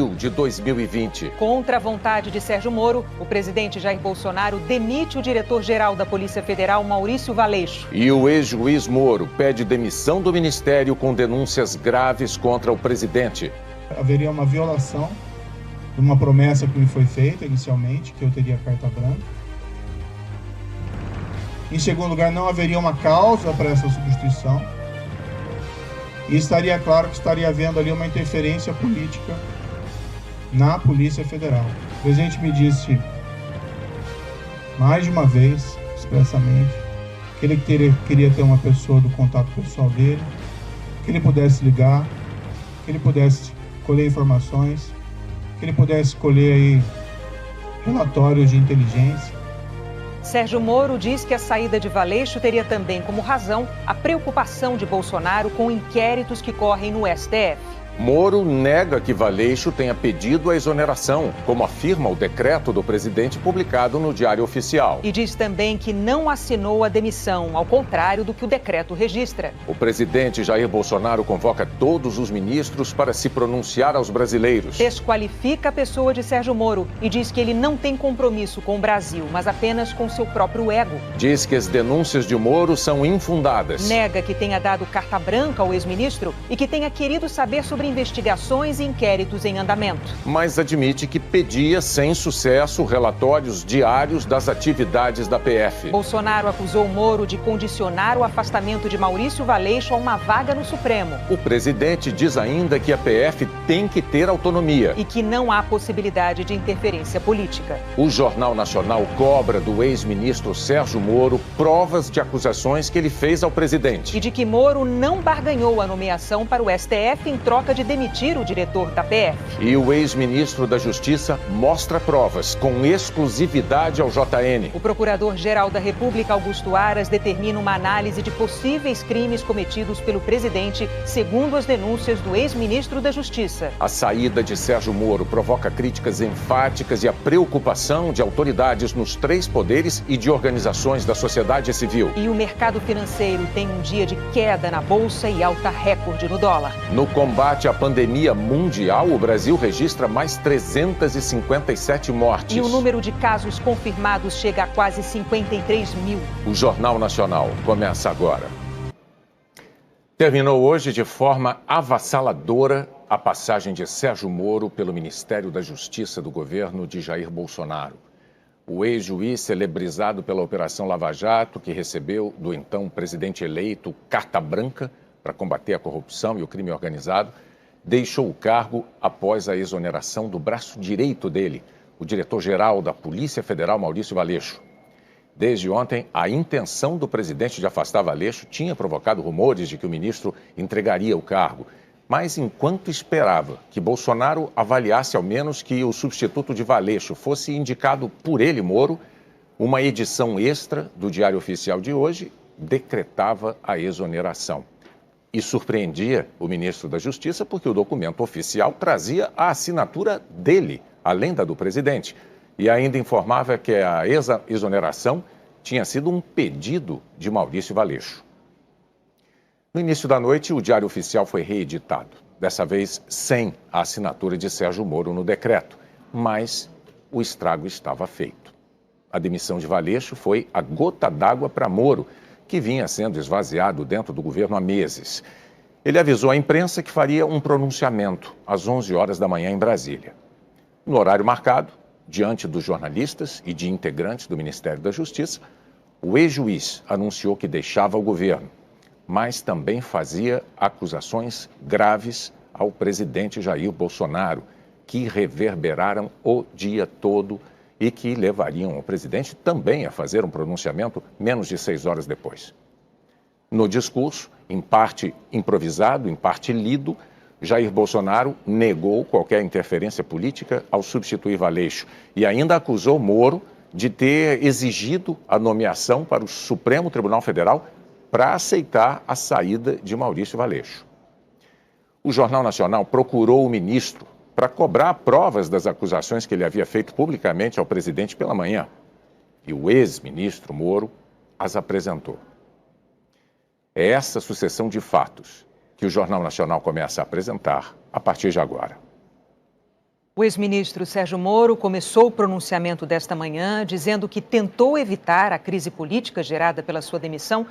de 2020. Contra a vontade de Sérgio Moro, o presidente Jair Bolsonaro demite o diretor-geral da Polícia Federal, Maurício Valeixo. E o ex-juiz Moro pede demissão do ministério com denúncias graves contra o presidente. Haveria uma violação de uma promessa que me foi feita inicialmente, que eu teria carta branca. Em segundo lugar, não haveria uma causa para essa substituição. E estaria claro que estaria havendo ali uma interferência política na Polícia Federal. O presidente me disse mais de uma vez, expressamente, que ele queria ter uma pessoa do contato pessoal dele, que ele pudesse ligar, que ele pudesse colher informações, que ele pudesse colher aí relatórios de inteligência. Sérgio Moro diz que a saída de Valeixo teria também como razão a preocupação de Bolsonaro com inquéritos que correm no STF. Moro nega que Valeixo tenha pedido a exoneração, como afirma o decreto do presidente publicado no Diário Oficial. E diz também que não assinou a demissão, ao contrário do que o decreto registra. O presidente Jair Bolsonaro convoca todos os ministros para se pronunciar aos brasileiros. Desqualifica a pessoa de Sérgio Moro e diz que ele não tem compromisso com o Brasil, mas apenas com seu próprio ego. Diz que as denúncias de Moro são infundadas. Nega que tenha dado carta branca ao ex-ministro e que tenha querido saber sobre investigações e inquéritos em andamento. Mas admite que pedia, sem sucesso, relatórios diários das atividades da PF. Bolsonaro acusou Moro de condicionar o afastamento de Maurício Valeixo a uma vaga no Supremo. O presidente diz ainda que a PF tem que ter autonomia. E que não há possibilidade de interferência política. O Jornal Nacional cobra do ex-ministro Sérgio Moro provas de acusações que ele fez ao presidente. E de que Moro não barganhou a nomeação para o STF em troca de demitir o diretor da PF. E o ex-ministro da Justiça mostra provas com exclusividade ao JN. O procurador-geral da República, Augusto Aras, determina uma análise de possíveis crimes cometidos pelo presidente, segundo as denúncias do ex-ministro da Justiça. A saída de Sérgio Moro provoca críticas enfáticas e a preocupação de autoridades nos três poderes e de organizações da sociedade civil. E o mercado financeiro tem um dia de queda na bolsa e alta recorde no dólar. No combate à pandemia mundial, o Brasil registra mais 357 mortes. E o número de casos confirmados chega a quase 53 mil. O Jornal Nacional começa agora. Terminou hoje de forma avassaladora a passagem de Sérgio Moro pelo Ministério da Justiça do governo de Jair Bolsonaro. O ex-juiz celebrizado pela Operação Lava Jato, que recebeu do então presidente eleito carta branca para combater a corrupção e o crime organizado, deixou o cargo após a exoneração do braço direito dele, o diretor-geral da Polícia Federal, Maurício Valeixo. Desde ontem, a intenção do presidente de afastar Valeixo tinha provocado rumores de que o ministro entregaria o cargo. Mas enquanto esperava que Bolsonaro avaliasse ao menos que o substituto de Valeixo fosse indicado por ele, Moro, uma edição extra do Diário Oficial de hoje decretava a exoneração. E surpreendia o ministro da Justiça porque o documento oficial trazia a assinatura dele, além da do presidente. E ainda informava que a exoneração tinha sido um pedido de Maurício Valeixo. No início da noite, o Diário Oficial foi reeditado, dessa vez sem a assinatura de Sérgio Moro no decreto, mas o estrago estava feito. A demissão de Valeixo foi a gota d'água para Moro, que vinha sendo esvaziado dentro do governo há meses. Ele avisou à imprensa que faria um pronunciamento às 11 horas da manhã em Brasília. No horário marcado, diante dos jornalistas e de integrantes do Ministério da Justiça, o ex-juiz anunciou que deixava o governo, mas também fazia acusações graves ao presidente Jair Bolsonaro, que reverberaram o dia todo e que levariam o presidente também a fazer um pronunciamento menos de 6 horas depois. No discurso, em parte improvisado, em parte lido, Jair Bolsonaro negou qualquer interferência política ao substituir Valeixo e ainda acusou Moro de ter exigido a nomeação para o Supremo Tribunal Federal para aceitar a saída de Maurício Valeixo. O Jornal Nacional procurou o ministro para cobrar provas das acusações que ele havia feito publicamente ao presidente pela manhã. E o ex-ministro Moro as apresentou. É essa sucessão de fatos que o Jornal Nacional começa a apresentar a partir de agora. O ex-ministro Sérgio Moro começou o pronunciamento desta manhã dizendo que tentou evitar a crise política gerada pela sua demissão,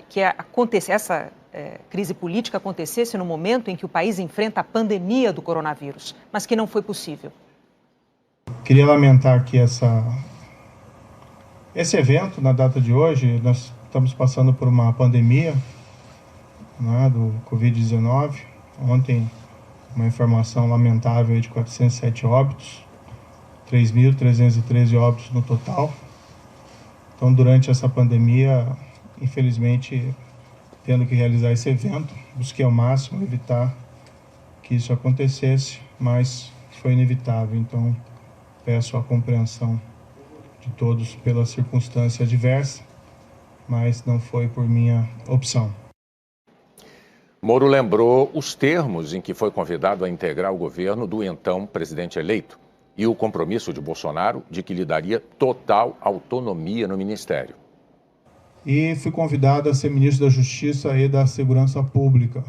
que essa crise política acontecesse no momento em que o país enfrenta a pandemia do coronavírus, mas que não foi possível. Queria lamentar que esse evento, na data de hoje, nós estamos passando por uma pandemia, né, do Covid-19. Ontem, uma informação lamentável de 407 óbitos, 3.313 óbitos no total. Então, durante essa pandemia, infelizmente, tendo que realizar esse evento, busquei ao máximo evitar que isso acontecesse, mas foi inevitável. Então, peço a compreensão de todos pela circunstância adversa, mas não foi por minha opção. Moro lembrou os termos em que foi convidado a integrar o governo do então presidente eleito e o compromisso de Bolsonaro de que lhe daria total autonomia no ministério. E fui convidado a ser ministro da Justiça e da Segurança Pública.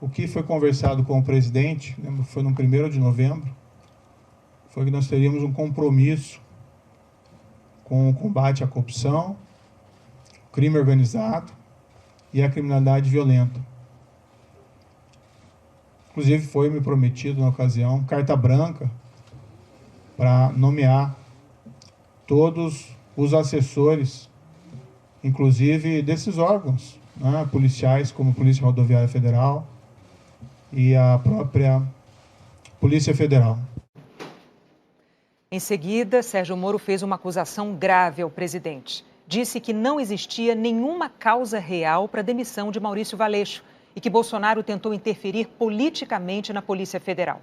O que foi conversado com o presidente, lembro, foi no 1º de novembro, foi que nós teríamos um compromisso com o combate à corrupção, crime organizado e a criminalidade violenta. Inclusive foi me prometido na ocasião carta branca para nomear todos os assessores, inclusive desses órgãos, né, policiais, como a Polícia Rodoviária Federal e a própria Polícia Federal. Em seguida, Sérgio Moro fez uma acusação grave ao presidente. Disse que não existia nenhuma causa real para a demissão de Maurício Valeixo e que Bolsonaro tentou interferir politicamente na Polícia Federal.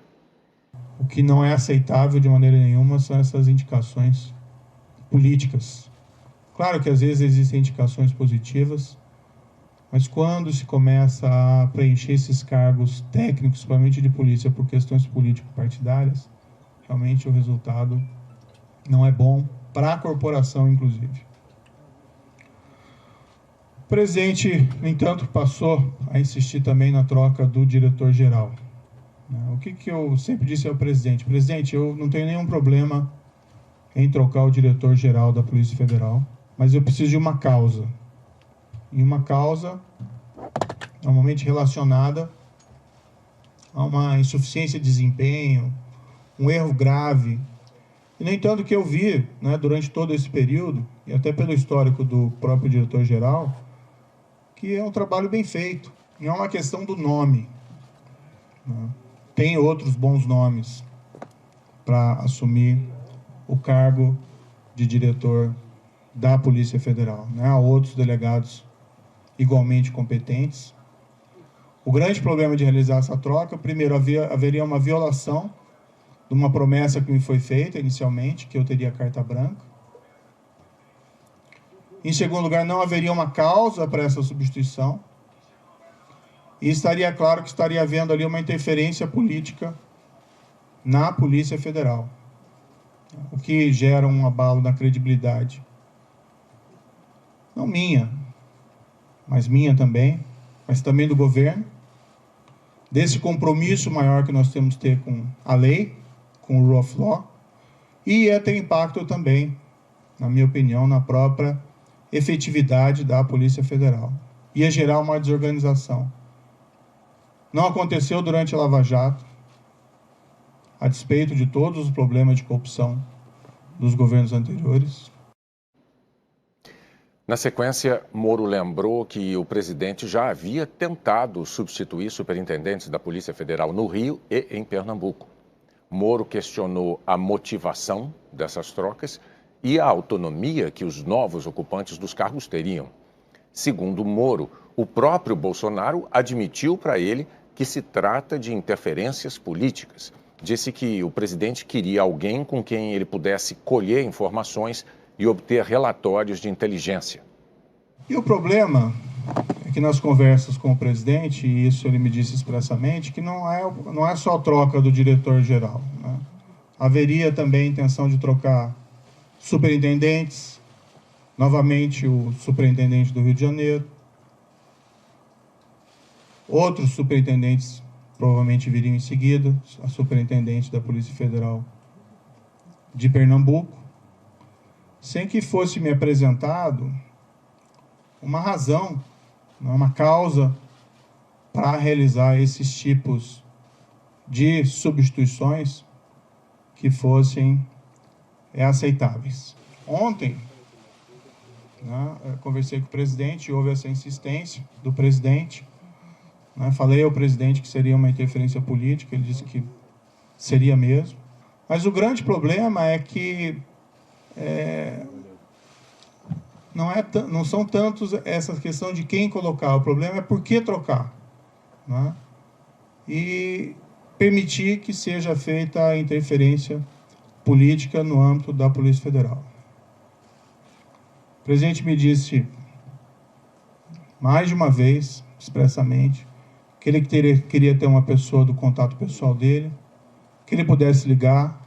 O que não é aceitável de maneira nenhuma são essas indicações políticas. Claro que às vezes existem indicações positivas, mas quando se começa a preencher esses cargos técnicos, principalmente de polícia, por questões político-partidárias, realmente o resultado não é bom para a corporação, inclusive. O presidente, no entanto, passou a insistir também na troca do diretor-geral. O que eu sempre disse ao presidente? Presidente, eu não tenho nenhum problema em trocar o diretor-geral da Polícia Federal, mas eu preciso de uma causa. E uma causa normalmente relacionada a uma insuficiência de desempenho, um erro grave. E, no entanto, o que eu vi, né, durante todo esse período, e até pelo histórico do próprio diretor-geral, que é um trabalho bem feito. Não é uma questão do nome. Né? Tem outros bons nomes para assumir o cargo de diretor da Polícia Federal. Né? Há outros delegados igualmente competentes. O grande problema de realizar essa troca, primeiro, haveria uma violação de uma promessa que me foi feita inicialmente, que eu teria carta branca. Em segundo lugar, não haveria uma causa para essa substituição. E estaria claro que estaria havendo ali uma interferência política na Polícia Federal, o que gera um abalo na credibilidade. Não minha, mas minha também, mas também do governo, desse compromisso maior que nós temos que ter com a lei, com o rule of law, e ia ter impacto também, na minha opinião, na própria efetividade da Polícia Federal. Ia gerar uma desorganização. Não aconteceu durante a Lava Jato, a despeito de todos os problemas de corrupção dos governos anteriores. Na sequência, Moro lembrou que o presidente já havia tentado substituir superintendentes da Polícia Federal no Rio e em Pernambuco. Moro questionou a motivação dessas trocas e a autonomia que os novos ocupantes dos cargos teriam. Segundo Moro, o próprio Bolsonaro admitiu para ele que se trata de interferências políticas. Disse que o presidente queria alguém com quem ele pudesse colher informações e obter relatórios de inteligência. E o problema é que nas conversas com o presidente, e isso ele me disse expressamente, que não é só a troca do diretor-geral. Né? Haveria também a intenção de trocar superintendentes, novamente o superintendente do Rio de Janeiro, outros superintendentes provavelmente viriam em seguida, a superintendente da Polícia Federal de Pernambuco, sem que fosse me apresentado uma razão, uma causa para realizar esses tipos de substituições que fossem aceitáveis. Ontem, conversei com o presidente, houve essa insistência do presidente. Falei ao presidente que seria uma interferência política, ele disse que seria mesmo. Mas o grande problema é que não são tantos essa questão de quem colocar, o problema é por que trocar. E permitir que seja feita a interferência política no âmbito da Polícia Federal. O presidente me disse mais de uma vez, expressamente, que ele queria ter uma pessoa do contato pessoal dele, que ele pudesse ligar,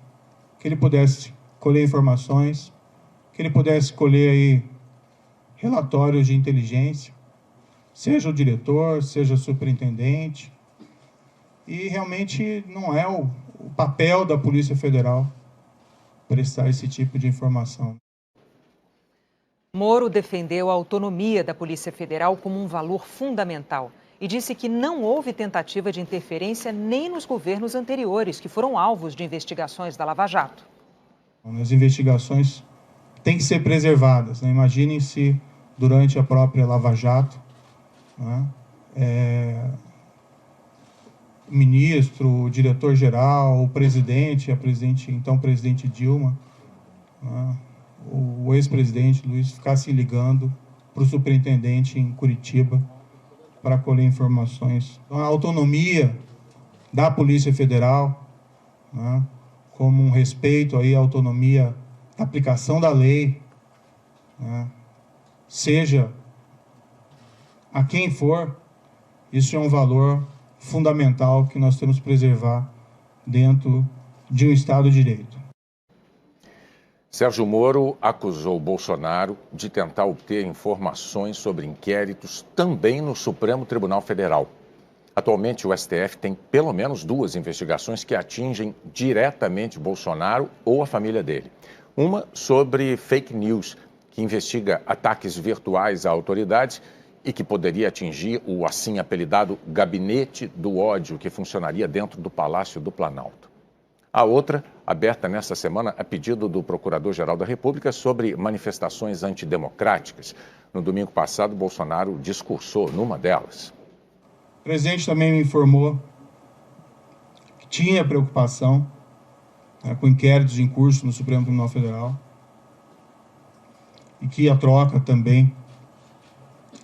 que ele pudesse colher informações, que ele pudesse colher aí relatórios de inteligência, seja o diretor, seja o superintendente. E realmente não é o papel da Polícia Federal prestar esse tipo de informação. Moro defendeu a autonomia da Polícia Federal como um valor fundamental e disse que não houve tentativa de interferência nem nos governos anteriores, que foram alvos de investigações da Lava Jato. As investigações têm que ser preservadas. Imaginem se durante a própria Lava Jato, o ministro, o diretor-geral, o presidente, então presidente Dilma, o ex-presidente Luiz ficasse ligando para o superintendente em Curitiba para colher informações. Então, a autonomia da Polícia Federal, como um respeito aí à autonomia da aplicação da lei, seja a quem for, isso é um valor fundamental que nós temos que preservar dentro de um Estado de Direito. Sérgio Moro acusou Bolsonaro de tentar obter informações sobre inquéritos também no Supremo Tribunal Federal. Atualmente, o STF tem pelo menos 2 investigações que atingem diretamente Bolsonaro ou a família dele. Uma sobre fake news, que investiga ataques virtuais a autoridades e que poderia atingir o assim apelidado Gabinete do Ódio, que funcionaria dentro do Palácio do Planalto. A outra, aberta nesta semana a pedido do Procurador-Geral da República sobre manifestações antidemocráticas. No domingo passado, Bolsonaro discursou numa delas. O presidente também me informou que tinha preocupação com inquéritos em curso no Supremo Tribunal Federal e que a troca também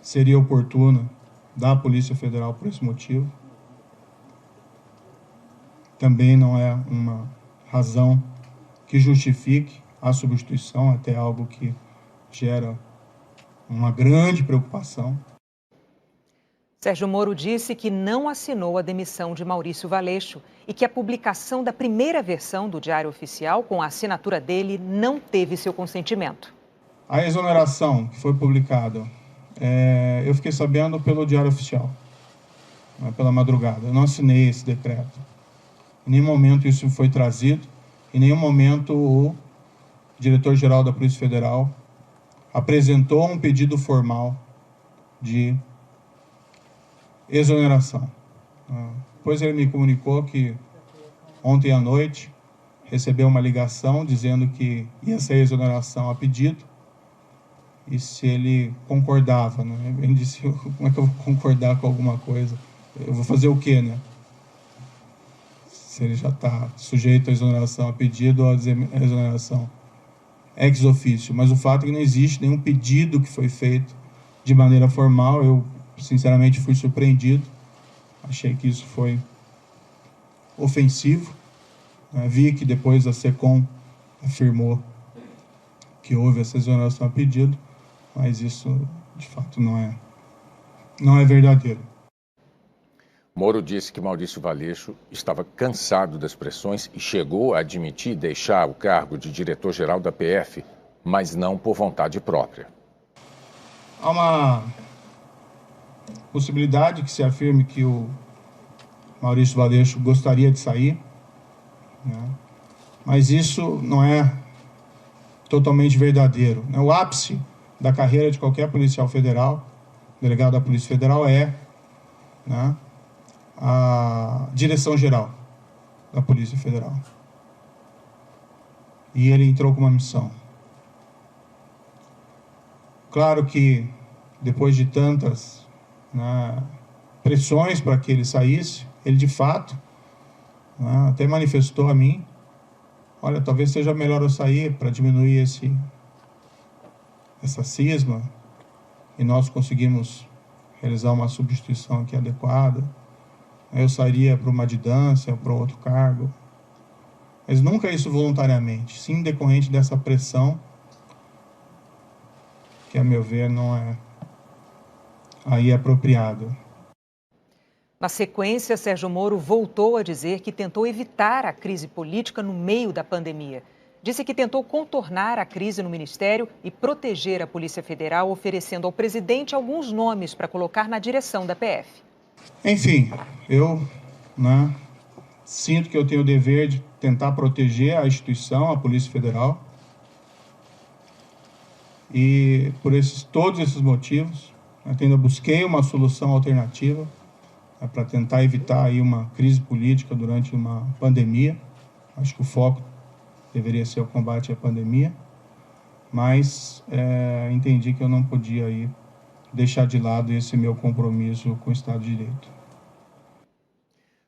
seria oportuna da Polícia Federal por esse motivo. Também não é uma razão que justifique a substituição, até algo que gera uma grande preocupação. Sérgio Moro disse que não assinou a demissão de Maurício Valeixo e que a publicação da primeira versão do Diário Oficial, com a assinatura dele, não teve seu consentimento. A exoneração que foi publicada, eu fiquei sabendo pelo Diário Oficial, pela madrugada. Eu não assinei esse decreto. Em nenhum momento isso foi trazido, em nenhum momento o diretor-geral da Polícia Federal apresentou um pedido formal de exoneração. Depois ele me comunicou que ontem à noite recebeu uma ligação dizendo que ia ser exoneração a pedido e se ele concordava. Ele disse, como é que eu vou concordar com alguma coisa? Eu vou fazer o quê, Se ele já está sujeito à exoneração a pedido ou à exoneração ex officio. Mas o fato é que não existe nenhum pedido que foi feito de maneira formal. Eu, sinceramente, fui surpreendido. Achei que isso foi ofensivo. Vi que depois a SECOM afirmou que houve essa exoneração a pedido, mas isso, de fato, não é verdadeiro. Moro disse que Maurício Valeixo estava cansado das pressões e chegou a admitir deixar o cargo de diretor-geral da PF, mas não por vontade própria. Há uma possibilidade que se afirme que o Maurício Valeixo gostaria de sair, né? Mas isso não é totalmente verdadeiro. O ápice da carreira de qualquer policial federal, delegado da Polícia Federal, é, né, a direção-geral da Polícia Federal. E ele entrou com uma missão. Claro que, depois de tantas, né, pressões para que ele saísse, ele de fato, né, até manifestou a mim: olha, talvez seja melhor eu sair para diminuir essa cisma, e nós conseguimos realizar uma substituição aqui adequada. Eu sairia para uma adjudância, para outro cargo. Mas nunca isso voluntariamente, sim decorrente dessa pressão, que, a meu ver, não é aí apropriado. Na sequência, Sérgio Moro voltou a dizer que tentou evitar a crise política no meio da pandemia. Disse que tentou contornar a crise no Ministério e proteger a Polícia Federal, oferecendo ao presidente alguns nomes para colocar na direção da PF. Enfim, eu, né, sinto que eu tenho o dever de tentar proteger a instituição, a Polícia Federal. E por todos esses motivos, eu ainda busquei uma solução alternativa, para tentar evitar aí uma crise política durante uma pandemia. Acho que o foco deveria ser o combate à pandemia, mas entendi que eu não podia aí deixar de lado esse meu compromisso com o Estado de Direito.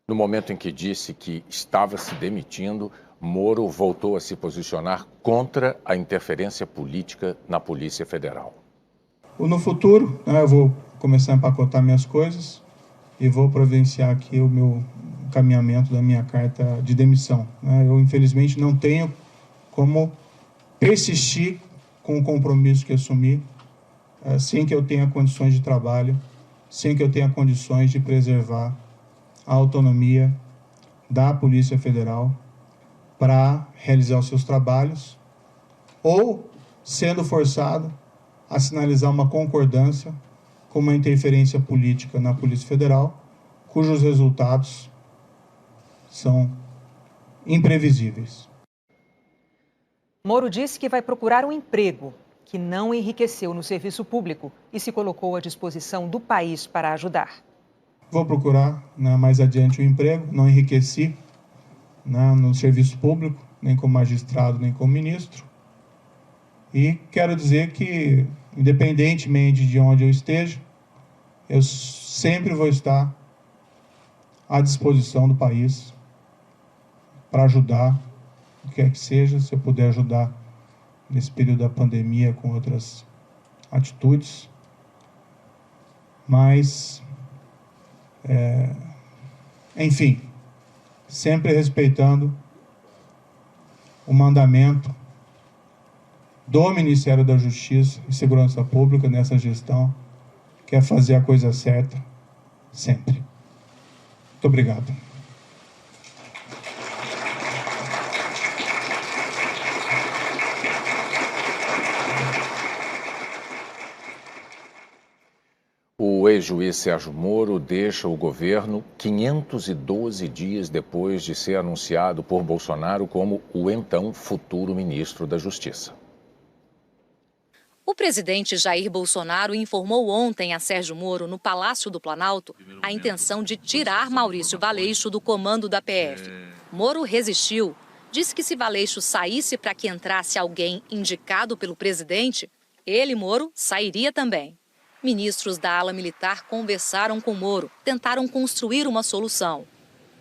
No momento em que disse que estava se demitindo, Moro voltou a se posicionar contra a interferência política na Polícia Federal. No futuro, né, eu vou começar a empacotar minhas coisas e vou providenciar aqui o meu encaminhamento da minha carta de demissão. Eu, infelizmente, não tenho como persistir com o compromisso que assumi, sem que eu tenha condições de trabalho, sem que eu tenha condições de preservar a autonomia da Polícia Federal para realizar os seus trabalhos, ou sendo forçado a sinalizar uma concordância com uma interferência política na Polícia Federal, cujos resultados são imprevisíveis. Moro disse que vai procurar um emprego, que não enriqueceu no serviço público e se colocou à disposição do país para ajudar. Vou procurar, né, mais adiante um emprego, não enriqueci, né, no serviço público, nem como magistrado, nem como ministro. E quero dizer que, independentemente de onde eu esteja, eu sempre vou estar à disposição do país para ajudar, o que quer que seja, se eu puder ajudar nesse período da pandemia com outras atitudes. Mas, enfim, sempre respeitando o mandamento do Ministério da Justiça e Segurança Pública nessa gestão, que é fazer a coisa certa, sempre. Muito obrigado. O ex-juiz Sérgio Moro deixa o governo 512 dias depois de ser anunciado por Bolsonaro como o então futuro ministro da Justiça. O presidente Jair Bolsonaro informou ontem a Sérgio Moro, no Palácio do Planalto, a intenção de tirar Maurício Valeixo do comando da PF. Moro resistiu, disse que se Valeixo saísse para que entrasse alguém indicado pelo presidente, ele, Moro, sairia também. Ministros da ala militar conversaram com Moro, tentaram construir uma solução.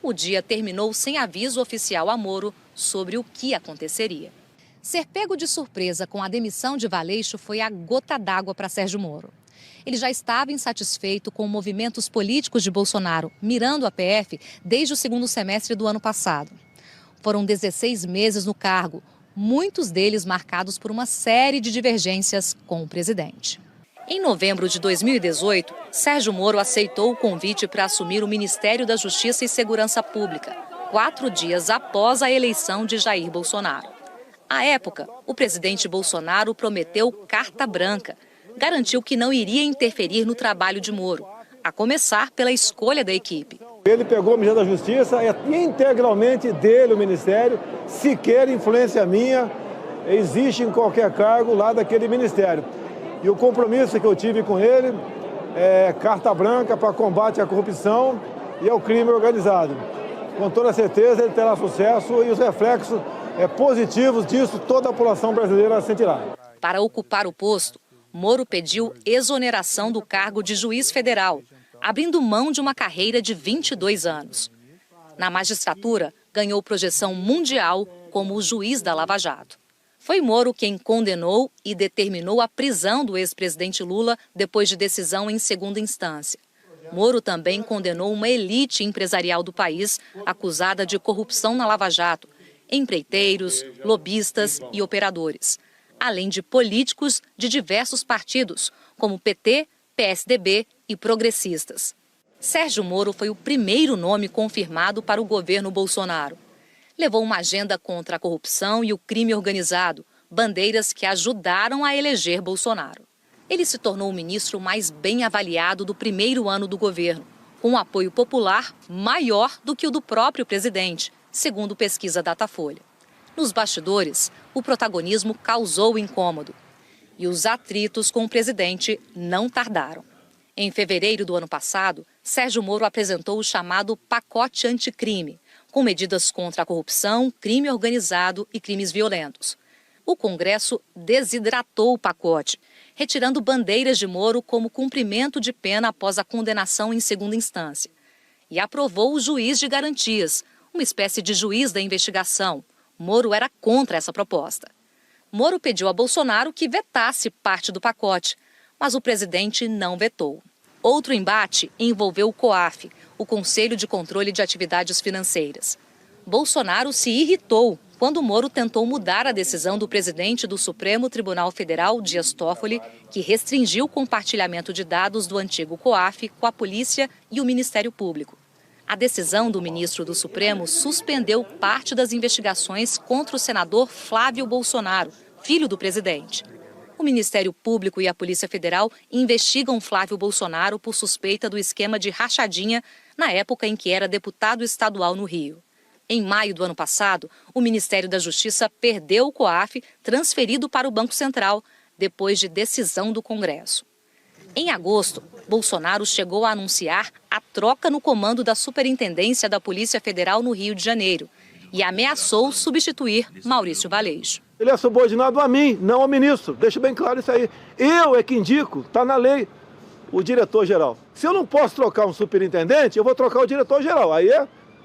O dia terminou sem aviso oficial a Moro sobre o que aconteceria. Ser pego de surpresa com a demissão de Valeixo foi a gota d'água para Sérgio Moro. Ele já estava insatisfeito com movimentos políticos de Bolsonaro, mirando a PF desde o segundo semestre do ano passado. Foram 16 meses no cargo, muitos deles marcados por uma série de divergências com o presidente. Em novembro de 2018, Sérgio Moro aceitou o convite para assumir o Ministério da Justiça e Segurança Pública, 4 dias após a eleição de Jair Bolsonaro. À época, o presidente Bolsonaro prometeu carta branca, garantiu que não iria interferir no trabalho de Moro, a começar pela escolha da equipe. Ele pegou a medida da Justiça, é integralmente dele o Ministério, sequer influência minha existe em qualquer cargo lá daquele Ministério. E o compromisso que eu tive com ele é carta branca para combate à corrupção e ao crime organizado. Com toda certeza ele terá sucesso e os reflexos positivos disso toda a população brasileira sentirá. Para ocupar o posto, Moro pediu exoneração do cargo de juiz federal, abrindo mão de uma carreira de 22 anos. Na magistratura, ganhou projeção mundial como o juiz da Lava Jato. Foi Moro quem condenou e determinou a prisão do ex-presidente Lula depois de decisão em segunda instância. Moro também condenou uma elite empresarial do país acusada de corrupção na Lava Jato, empreiteiros, lobistas e operadores, além de políticos de diversos partidos, como PT, PSDB e progressistas. Sérgio Moro foi o primeiro nome confirmado para o governo Bolsonaro. Levou uma agenda contra a corrupção e o crime organizado, bandeiras que ajudaram a eleger Bolsonaro. Ele se tornou o ministro mais bem avaliado do primeiro ano do governo, com um apoio popular maior do que o do próprio presidente, segundo pesquisa Datafolha. Nos bastidores, o protagonismo causou incômodo e os atritos com o presidente não tardaram. Em fevereiro do ano passado, Sérgio Moro apresentou o chamado pacote anticrime, com medidas contra a corrupção, crime organizado e crimes violentos. O Congresso desidratou o pacote, retirando bandeiras de Moro como cumprimento de pena após a condenação em segunda instância. E aprovou o juiz de garantias, uma espécie de juiz da investigação. Moro era contra essa proposta. Moro pediu a Bolsonaro que vetasse parte do pacote, mas o presidente não vetou. Outro embate envolveu o COAF, o Conselho de Controle de Atividades Financeiras. Bolsonaro se irritou quando Moro tentou mudar a decisão do presidente do Supremo Tribunal Federal, Dias Toffoli, que restringiu o compartilhamento de dados do antigo COAF com a polícia e o Ministério Público. A decisão do ministro do Supremo suspendeu parte das investigações contra o senador Flávio Bolsonaro, filho do presidente. O Ministério Público e a Polícia Federal investigam Flávio Bolsonaro por suspeita do esquema de rachadinha na época em que era deputado estadual no Rio. Em maio do ano passado, o Ministério da Justiça perdeu o COAF, transferido para o Banco Central, depois de decisão do Congresso. Em agosto, Bolsonaro chegou a anunciar a troca no comando da Superintendência da Polícia Federal no Rio de Janeiro e ameaçou substituir Maurício Valeixo. Ele é subordinado a mim, não ao ministro. Deixa bem claro isso aí. Eu é que indico, está na lei, o diretor-geral. Se eu não posso trocar um superintendente, eu vou trocar o diretor-geral. Aí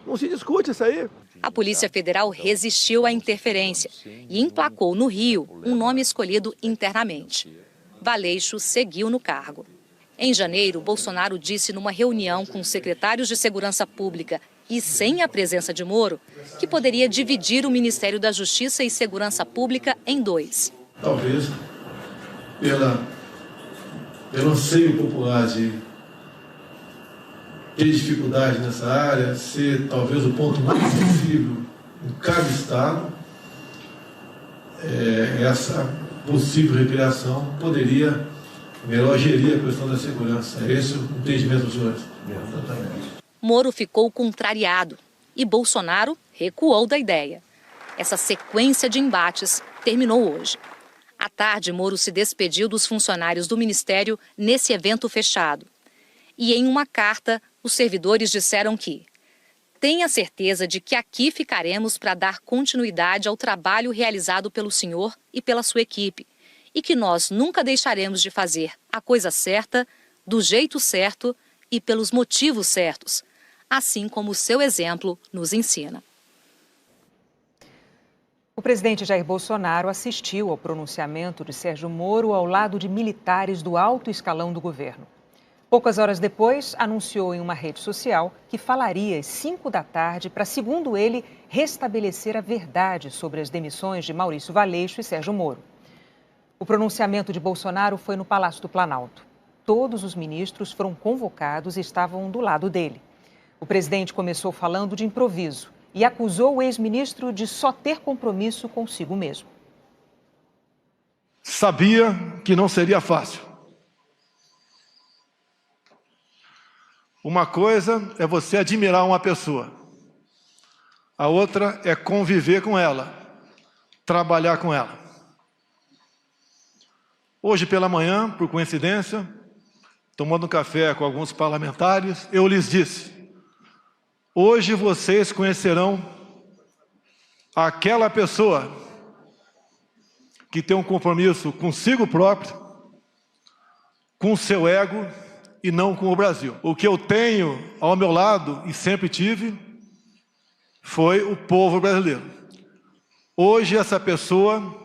não se discute isso aí. A Polícia Federal resistiu à interferência e emplacou no Rio um nome escolhido internamente. Valeixo seguiu no cargo. Em janeiro, Bolsonaro disse numa reunião com secretários de Segurança Pública e sem a presença de Moro, que poderia dividir o Ministério da Justiça e Segurança Pública em dois. Talvez, pelo anseio popular de ter dificuldade nessa área, ser talvez o ponto mais sensível em cada estado, essa possível recriação poderia melhor gerir a questão da segurança. É esse o entendimento dos senhores. Exatamente. Moro ficou contrariado e Bolsonaro recuou da ideia. Essa sequência de embates terminou hoje. À tarde, Moro se despediu dos funcionários do Ministério nesse evento fechado. E em uma carta, os servidores disseram que tenha certeza de que aqui ficaremos para dar continuidade ao trabalho realizado pelo senhor e pela sua equipe e que nós nunca deixaremos de fazer a coisa certa, do jeito certo e pelos motivos certos, assim como o seu exemplo nos ensina. O presidente Jair Bolsonaro assistiu ao pronunciamento de Sérgio Moro ao lado de militares do alto escalão do governo. Poucas horas depois, anunciou em uma rede social que falaria às 5 da tarde para, segundo ele, restabelecer a verdade sobre as demissões de Maurício Valeixo e Sérgio Moro. O pronunciamento de Bolsonaro foi no Palácio do Planalto. Todos os ministros foram convocados e estavam do lado dele. O presidente começou falando de improviso e acusou o ex-ministro de só ter compromisso consigo mesmo. Sabia que não seria fácil. Uma coisa é você admirar uma pessoa. A outra é conviver com ela, trabalhar com ela. Hoje pela manhã, por coincidência, tomando um café com alguns parlamentares, eu lhes disse: hoje vocês conhecerão aquela pessoa que tem um compromisso consigo próprio, com o seu ego e não com o Brasil. O que eu tenho ao meu lado, e sempre tive, foi o povo brasileiro. Hoje essa pessoa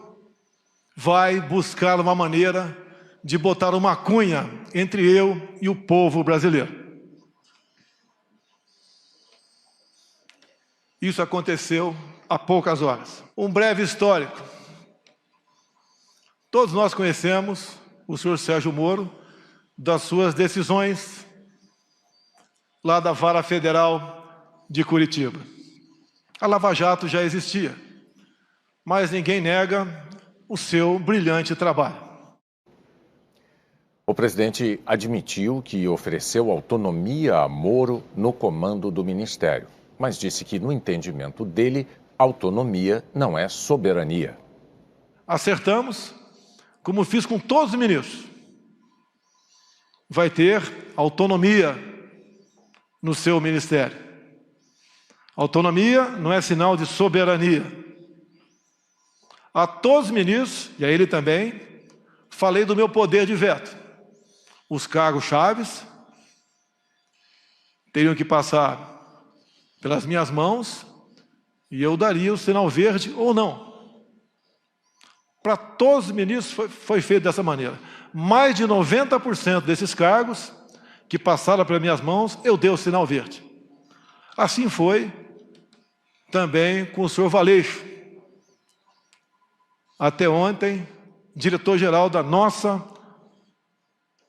vai buscar uma maneira de botar uma cunha entre eu e o povo brasileiro. Isso aconteceu há poucas horas. Um breve histórico. Todos nós conhecemos o senhor Sérgio Moro, das suas decisões lá da Vara Federal de Curitiba. A Lava Jato já existia, mas ninguém nega o seu brilhante trabalho. O presidente admitiu que ofereceu autonomia a Moro no comando do ministério, mas disse que, no entendimento dele, autonomia não é soberania. Acertamos, como fiz com todos os ministros. Vai ter autonomia no seu ministério. Autonomia não é sinal de soberania. A todos os ministros, e a ele também, falei do meu poder de veto. Os cargos chaves teriam que passar pelas minhas mãos e eu daria o sinal verde ou não. Para todos os ministros foi feito dessa maneira. Mais de 90% desses cargos que passaram pelas minhas mãos, eu dei o sinal verde. Assim foi também com o senhor Valeixo. Até ontem, diretor-geral da nossa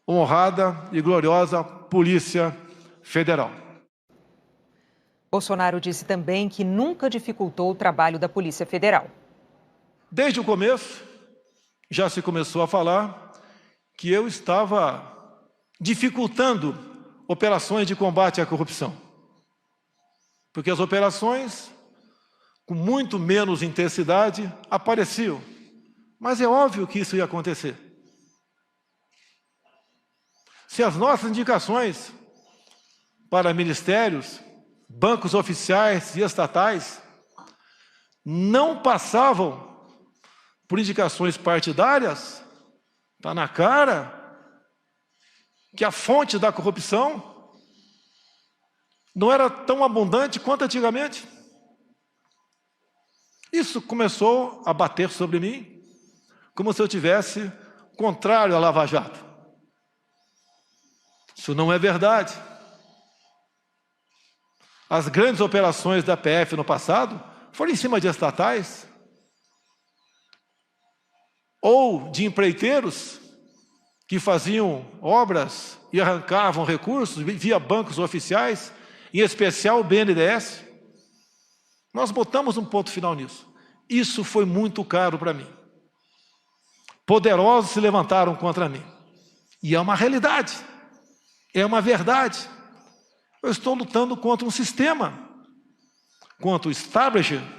honrada e gloriosa Polícia Federal. Bolsonaro disse também que nunca dificultou o trabalho da Polícia Federal. Desde o começo, já se começou a falar que eu estava dificultando operações de combate à corrupção. Porque as operações, com muito menos intensidade, apareciam. Mas é óbvio que isso ia acontecer. Se as nossas indicações para ministérios, bancos oficiais e estatais não passavam por indicações partidárias, está na cara que a fonte da corrupção não era tão abundante quanto antigamente. Isso começou a bater sobre mim, como se eu tivesse contrário à Lava Jato. Isso não é verdade. As grandes operações da PF no passado foram em cima de estatais ou de empreiteiros que faziam obras e arrancavam recursos via bancos oficiais, em especial o BNDES. Nós botamos um ponto final nisso. Isso foi muito caro para mim. Poderosos se levantaram contra mim. E é uma realidade. É uma verdade. Eu estou lutando contra um sistema, contra o establishment.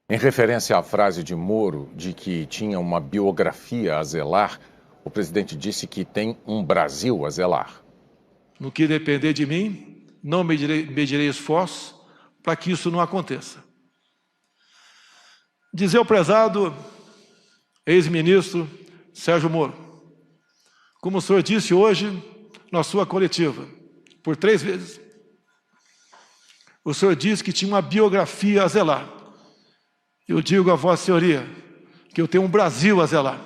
Em referência à frase de Moro de que tinha uma biografia a zelar, o presidente disse que tem um Brasil a zelar. No que depender de mim, não medirei esforços para que isso não aconteça. Dizer ao prezado ex-ministro Sérgio Moro, como o senhor disse hoje na sua coletiva, por 3 vezes, o senhor disse que tinha uma biografia a zelar. Eu digo a Vossa Senhoria que eu tenho um Brasil a zelar.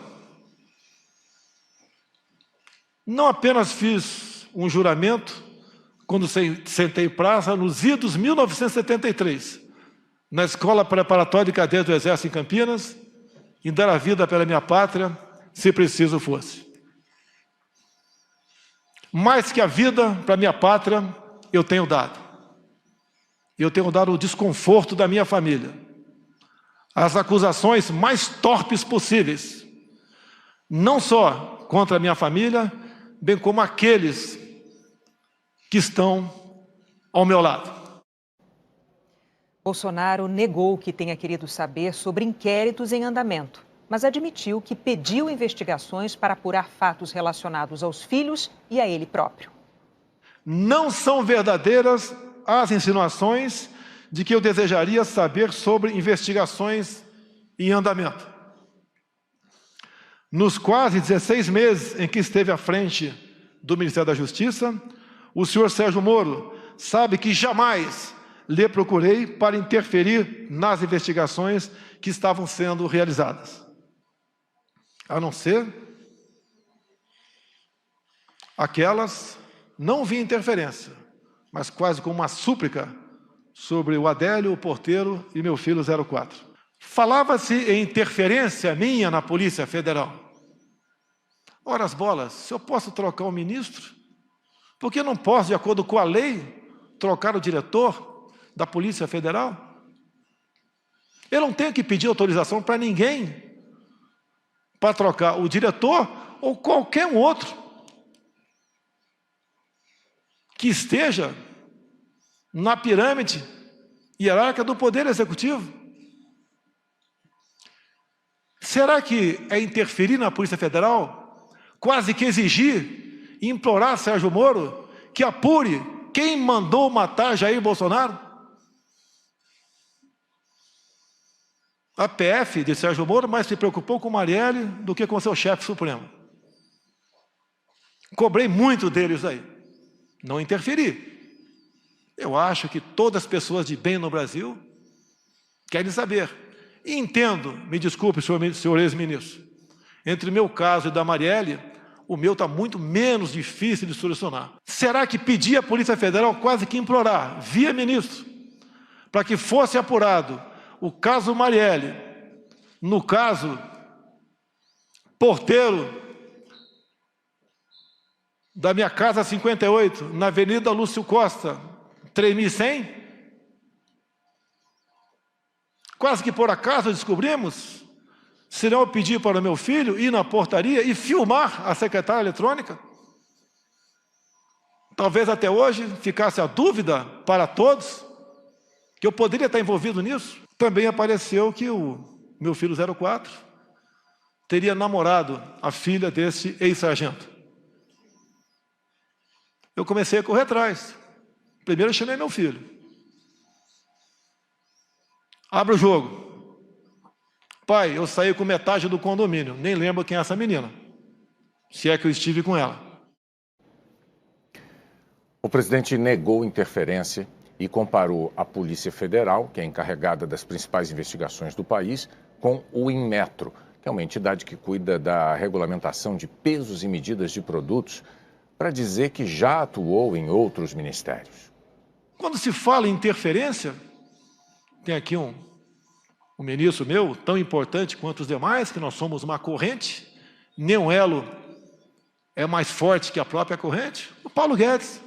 Não apenas fiz um juramento quando sentei praça nos idos 1973, na Escola Preparatória de Cadetes do Exército em Campinas, em dar a vida pela minha pátria, se preciso fosse. Mais que a vida para a minha pátria, eu tenho dado. Eu tenho dado o desconforto da minha família. As acusações mais torpes possíveis, não só contra a minha família, bem como aqueles que estão ao meu lado. Bolsonaro negou que tenha querido saber sobre inquéritos em andamento, mas admitiu que pediu investigações para apurar fatos relacionados aos filhos e a ele próprio. Não são verdadeiras as insinuações de que eu desejaria saber sobre investigações em andamento. Nos quase 16 meses em que esteve à frente do Ministério da Justiça, o senhor Sérgio Moro sabe que jamais lhe procurei para interferir nas investigações que estavam sendo realizadas. A não ser aquelas, não vi interferência, mas quase como uma súplica sobre o Adélio, o porteiro e meu filho 04. Falava-se em interferência minha na Polícia Federal. Ora as bolas, se eu posso trocar o ministro, por que não posso, de acordo com a lei, trocar o diretor da Polícia Federal? Eu não tenho que pedir autorização para ninguém para trocar o diretor ou qualquer um outro que esteja na pirâmide hierárquica do Poder Executivo. Será que é interferir na Polícia Federal, quase que exigir e implorar Sérgio Moro que apure quem mandou matar Jair Bolsonaro? A PF de Sérgio Moro mais se preocupou com Marielle do que com seu chefe supremo. Cobrei muito deles aí. Não interferi. Eu acho que todas as pessoas de bem no Brasil querem saber. E entendo, me desculpe, senhor ex-ministro, entre o meu caso e da Marielle, o meu está muito menos difícil de solucionar. Será que pedir à Polícia Federal, quase que implorar, via ministro, para que fosse apurado o caso Marielle, no caso porteiro da minha casa 58, na Avenida Lúcio Costa, 3100? Quase que por acaso descobrimos, se não eu pedir para o meu filho ir na portaria e filmar a secretária eletrônica? Talvez até hoje ficasse a dúvida para todos que eu poderia estar envolvido nisso. Também apareceu que o meu filho 04 teria namorado a filha desse ex-sargento. Eu comecei a correr atrás. Primeiro eu chamei meu filho. Abre o jogo. Pai, eu saí com metade do condomínio. Nem lembro quem é essa menina. Se é que eu estive com ela. O presidente negou interferência e comparou a Polícia Federal, que é encarregada das principais investigações do país, com o Inmetro, que é uma entidade que cuida da regulamentação de pesos e medidas de produtos, para dizer que já atuou em outros ministérios. Quando se fala em interferência, tem aqui um ministro meu, tão importante quanto os demais, que nós somos uma corrente, nenhum elo é mais forte que a própria corrente, o Paulo Guedes.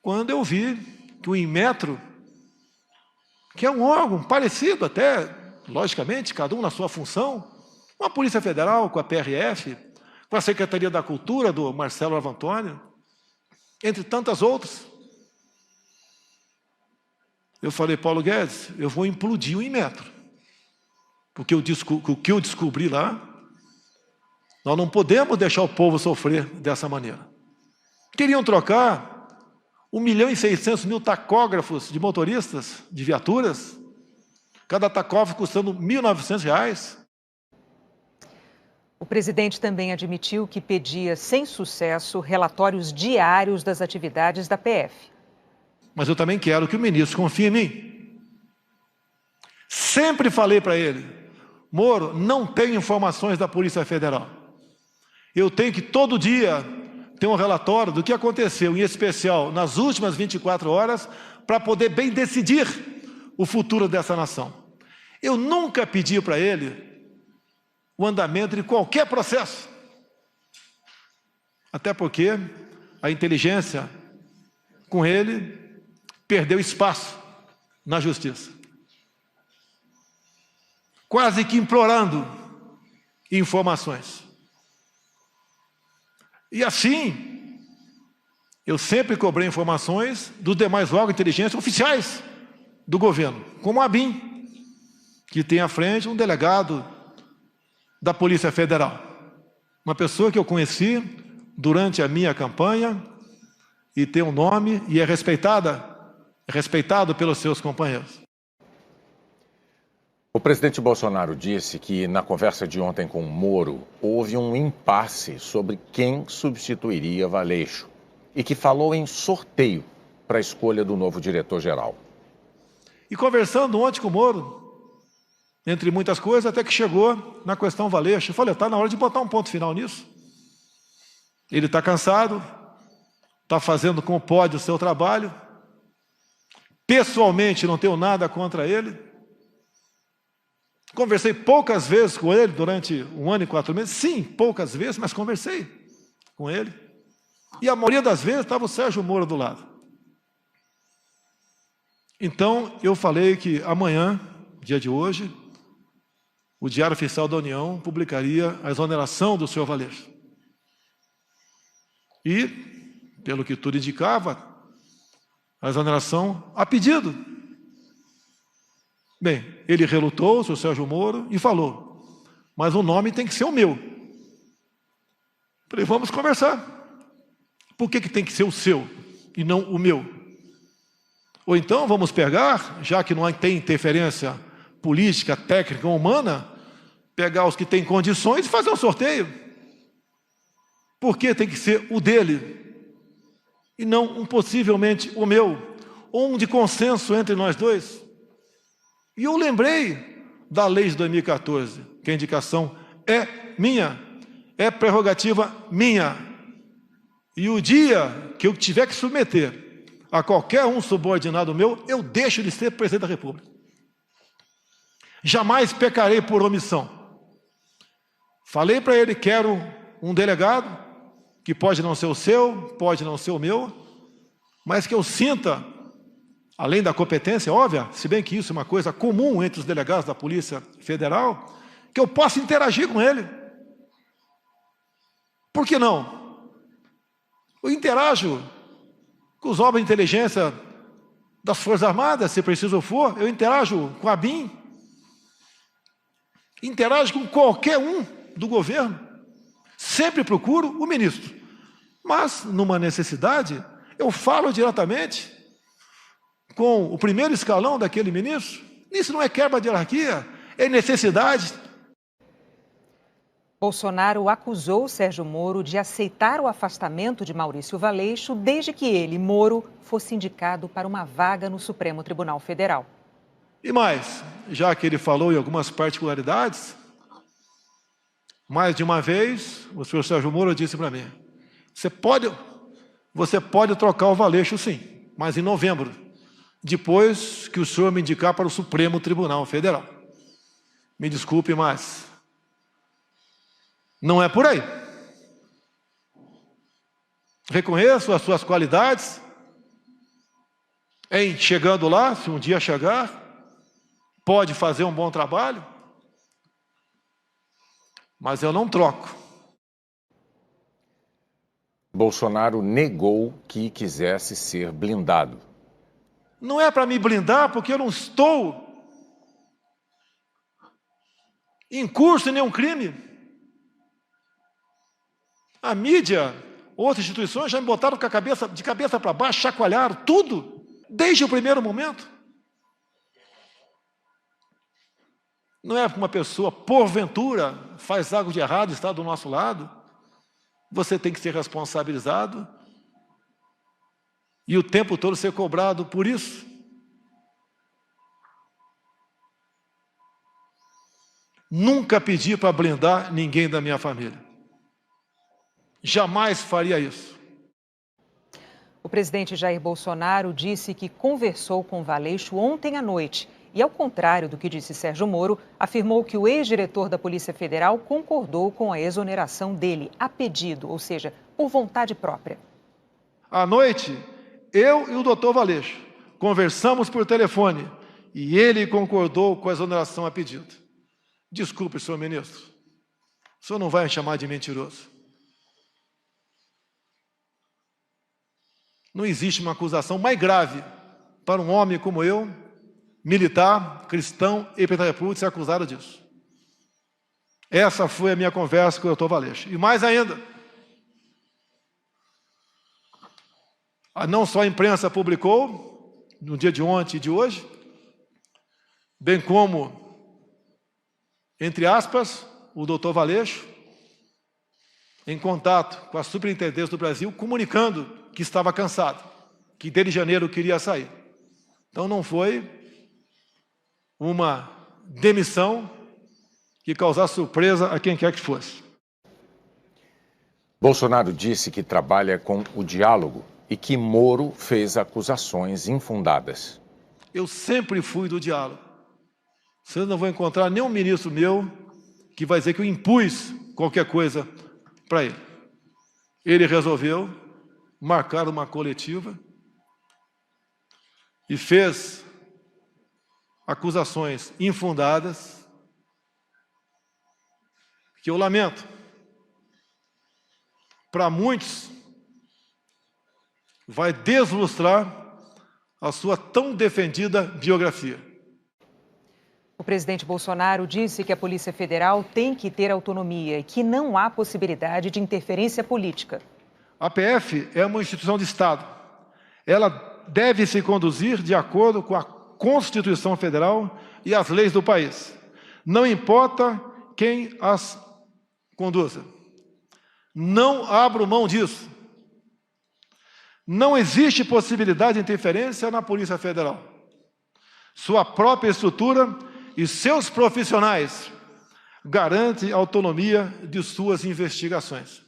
Quando eu vi que o Inmetro, que é um órgão parecido até, logicamente, cada um na sua função, com a Polícia Federal, com a PRF, com a Secretaria da Cultura, do Marcelo Arvantônio, entre tantas outras. Eu falei, Paulo Guedes, eu vou implodir o Inmetro. Porque o que eu descobri lá, nós não podemos deixar o povo sofrer dessa maneira. Queriam trocar 1.600.000 tacógrafos de motoristas, de viaturas, cada tacógrafo custando R$ 1.900. O presidente também admitiu que pedia, sem sucesso, relatórios diários das atividades da PF. Mas eu também quero que o ministro confie em mim. Sempre falei para ele, Moro, não tenho informações da Polícia Federal. Eu tenho que todo dia ter um relatório do que aconteceu, em especial nas últimas 24 horas, para poder bem decidir o futuro dessa nação. Eu nunca pedi para ele o andamento de qualquer processo. Até porque a inteligência com ele perdeu espaço na justiça. Quase que implorando informações. E assim, Eu sempre cobrei informações dos demais órgãos de inteligência oficiais do governo, como a ABIN, que tem à frente um delegado da Polícia Federal. Uma pessoa que eu conheci durante a minha campanha e tem um nome e é respeitado pelos seus companheiros. O presidente Bolsonaro disse que, na conversa de ontem com Moro, houve um impasse sobre quem substituiria Valeixo e que falou em sorteio para a escolha do novo diretor-geral. E conversando ontem com o Moro, entre muitas coisas, até que chegou na questão Valeixo. Eu falei, está na hora de botar um ponto final nisso. Ele está cansado, está fazendo como pode o seu trabalho. Pessoalmente, não tenho nada contra ele. Conversei poucas vezes com ele durante 1 ano e 4 meses. Sim, poucas vezes, mas conversei com ele. E a maioria das vezes estava o Sérgio Moro do lado. Então, eu falei que amanhã, dia de hoje, o Diário Oficial da União publicaria a exoneração do senhor Valeixo. E, pelo que tudo indicava, a exoneração a pedido. Bem, ele relutou, o senhor Sérgio Moro, e falou, mas o nome tem que ser o meu. Falei, vamos conversar. Por que tem que ser o seu e não o meu? Ou então vamos pegar, já que não tem interferência política, técnica ou humana, pegar os que têm condições e fazer um sorteio. Por que tem que ser o dele e não possivelmente o meu? Ou um de consenso entre nós dois? E eu lembrei da lei de 2014, que a indicação é minha, é prerrogativa minha. E o dia que eu tiver que submeter a qualquer um subordinado meu, eu deixo de ser presidente da República. Jamais pecarei por omissão. Falei para ele, quero um delegado, que pode não ser o seu, pode não ser o meu, mas que eu sinta, além da competência óbvia, se bem que isso é uma coisa comum entre os delegados da Polícia Federal, que eu possa interagir com ele. Por que não? Eu interajo com os órgãos de inteligência das Forças Armadas, se preciso for, eu interajo com a ABIN, interajo com qualquer um do governo, sempre procuro o ministro. Mas, numa necessidade, eu falo diretamente com o primeiro escalão daquele ministro. Isso não é quebra de hierarquia, é necessidade. Bolsonaro acusou Sérgio Moro de aceitar o afastamento de Maurício Valeixo desde que ele, Moro, fosse indicado para uma vaga no Supremo Tribunal Federal. E mais, já que ele falou em algumas particularidades, mais de uma vez, o senhor Sérgio Moro disse para mim, você pode trocar o Valeixo sim, mas em novembro, depois que o senhor me indicar para o Supremo Tribunal Federal. Me desculpe, mas não é por aí. Reconheço as suas qualidades em chegando lá, se um dia chegar, pode fazer um bom trabalho, mas eu não troco. Bolsonaro negou que quisesse ser blindado. Não é para me blindar, porque eu não estou em curso em nenhum crime. A mídia, outras instituições já me botaram de cabeça para baixo, chacoalharam tudo, desde o primeiro momento. Não é uma pessoa, porventura, faz algo de errado e está do nosso lado. Você tem que ser responsabilizado e o tempo todo ser cobrado por isso. Nunca pedi para blindar ninguém da minha família. Jamais faria isso. O presidente Jair Bolsonaro disse que conversou com Valeixo ontem à noite e, ao contrário do que disse Sérgio Moro, afirmou que o ex-diretor da Polícia Federal concordou com a exoneração dele, a pedido, ou seja, por vontade própria. À noite, eu e o doutor Valeixo conversamos por telefone e ele concordou com a exoneração a pedido. Desculpe, senhor ministro, o senhor não vai me chamar de mentiroso. Não existe uma acusação mais grave para um homem como eu, militar, cristão e presidente da República, ser acusado disso. Essa foi a minha conversa com o doutor Valeixo. E mais ainda, não só a imprensa publicou, no dia de ontem e de hoje, bem como, entre aspas, o doutor Valeixo, em contato com a Superintendência do Brasil, comunicando que estava cansado, que desde janeiro queria sair. Então não foi uma demissão que causasse surpresa a quem quer que fosse. Bolsonaro disse que trabalha com o diálogo e que Moro fez acusações infundadas. Eu sempre fui do diálogo. Vocês não vão encontrar nenhum ministro meu que vai dizer que eu impus qualquer coisa para ele. Ele resolveu marcar uma coletiva e fez acusações infundadas que eu lamento. Para muitos, vai deslustrar a sua tão defendida biografia. O presidente Bolsonaro disse que a Polícia Federal tem que ter autonomia e que não há possibilidade de interferência política. A PF é uma instituição de Estado. Ela deve se conduzir de acordo com a Constituição Federal e as leis do país. Não importa quem as conduza. Não abro mão disso. Não existe possibilidade de interferência na Polícia Federal. Sua própria estrutura e seus profissionais garantem a autonomia de suas investigações.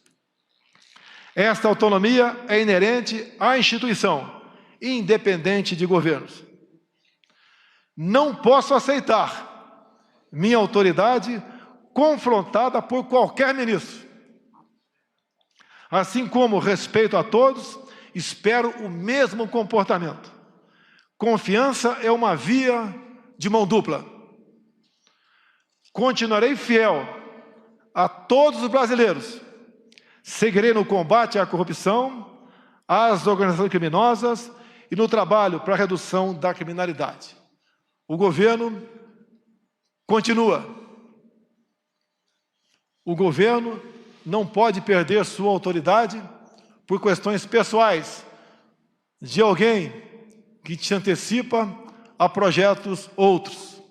Esta autonomia é inerente à instituição, independente de governos. Não posso aceitar minha autoridade confrontada por qualquer ministro. Assim como respeito a todos, espero o mesmo comportamento. Confiança é uma via de mão dupla. Continuarei fiel a todos os brasileiros. Seguirei no combate à corrupção, às organizações criminosas e no trabalho para a redução da criminalidade. O governo continua. O governo não pode perder sua autoridade por questões pessoais de alguém que se antecipa a projetos outros.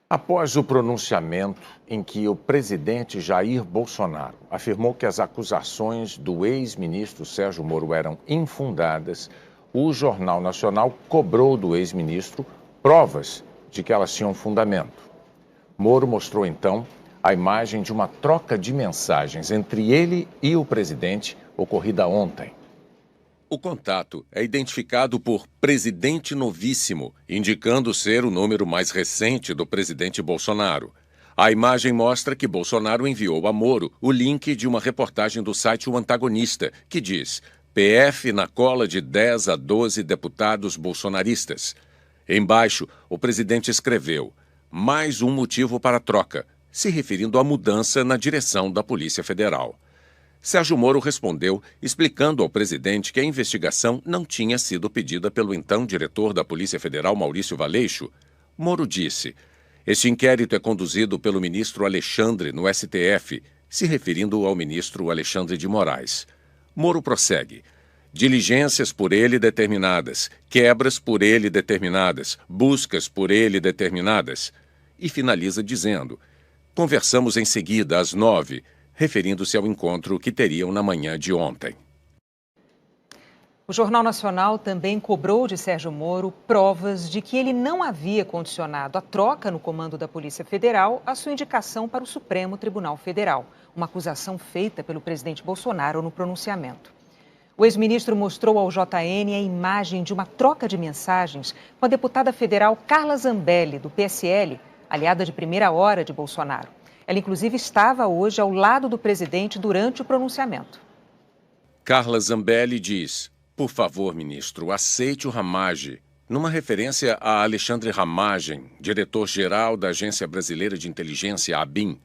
Após o pronunciamento em que o presidente Jair Bolsonaro afirmou que as acusações do ex-ministro Sérgio Moro eram infundadas, o Jornal Nacional cobrou do ex-ministro provas de que elas tinham fundamento. Moro mostrou, então, a imagem de uma troca de mensagens entre ele e o presidente ocorrida ontem. O contato é identificado por Presidente Novíssimo, indicando ser o número mais recente do presidente Bolsonaro. A imagem mostra que Bolsonaro enviou a Moro o link de uma reportagem do site O Antagonista, que diz: PF na cola de 10 a 12 deputados bolsonaristas. Embaixo, o presidente escreveu: mais um motivo para a troca, se referindo à mudança na direção da Polícia Federal. Sérgio Moro respondeu, explicando ao presidente que a investigação não tinha sido pedida pelo então diretor da Polícia Federal, Maurício Valeixo. Moro disse: este inquérito é conduzido pelo ministro Alexandre no STF, se referindo ao ministro Alexandre de Moraes. Moro prossegue: diligências por ele determinadas, quebras por ele determinadas, buscas por ele determinadas. E finaliza dizendo: conversamos em seguida às 9h, referindo-se ao encontro que teriam na manhã de ontem. O Jornal Nacional também cobrou de Sérgio Moro provas de que ele não havia condicionado a troca no comando da Polícia Federal à sua indicação para o Supremo Tribunal Federal, uma acusação feita pelo presidente Bolsonaro no pronunciamento. O ex-ministro mostrou ao JN a imagem de uma troca de mensagens com a deputada federal Carla Zambelli, do PSL, aliada de primeira hora de Bolsonaro. Ela, inclusive, estava hoje ao lado do presidente durante o pronunciamento. Carla Zambelli diz: por favor, ministro, aceite o Ramage, numa referência a Alexandre Ramagem, diretor-geral da Agência Brasileira de Inteligência, ABIN.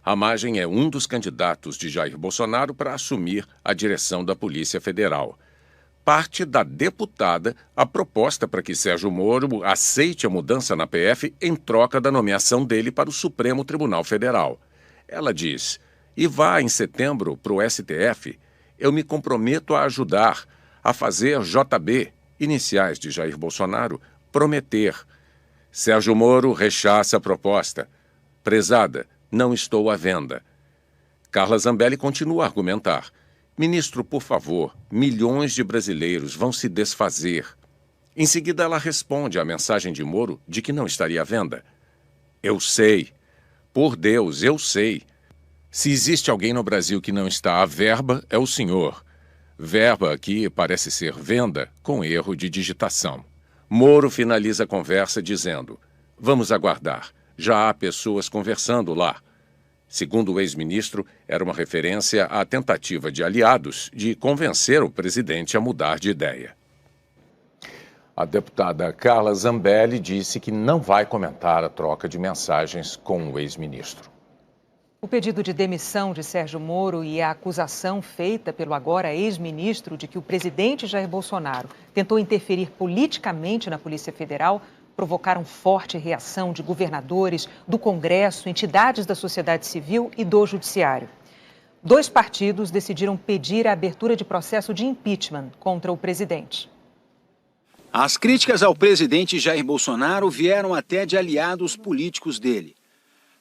A Magem é um dos candidatos de Jair Bolsonaro para assumir a direção da Polícia Federal. Parte da deputada a proposta para que Sérgio Moro aceite a mudança na PF em troca da nomeação dele para o Supremo Tribunal Federal. Ela diz: "E vá em setembro para o STF, eu me comprometo a ajudar a fazer JB, iniciais de Jair Bolsonaro, prometer." Sérgio Moro rechaça a proposta. "Prezada, não estou à venda." Carla Zambelli continua a argumentar: "Ministro, por favor, milhões de brasileiros vão se desfazer." Em seguida, ela responde à mensagem de Moro de que não estaria à venda. "Eu sei. Por Deus, eu sei. Se existe alguém no Brasil que não está à verba, é o senhor. Verba aqui parece ser venda com erro de digitação." Moro finaliza a conversa dizendo: "Vamos aguardar. Já há pessoas conversando lá." Segundo o ex-ministro, era uma referência à tentativa de aliados de convencer o presidente a mudar de ideia. A deputada Carla Zambelli disse que não vai comentar a troca de mensagens com o ex-ministro. O pedido de demissão de Sérgio Moro e a acusação feita pelo agora ex-ministro de que o presidente Jair Bolsonaro tentou interferir politicamente na Polícia Federal provocaram forte reação de governadores, do Congresso, entidades da sociedade civil e do Judiciário. 2 partidos decidiram pedir a abertura de processo de impeachment contra o presidente. As críticas ao presidente Jair Bolsonaro vieram até de aliados políticos dele.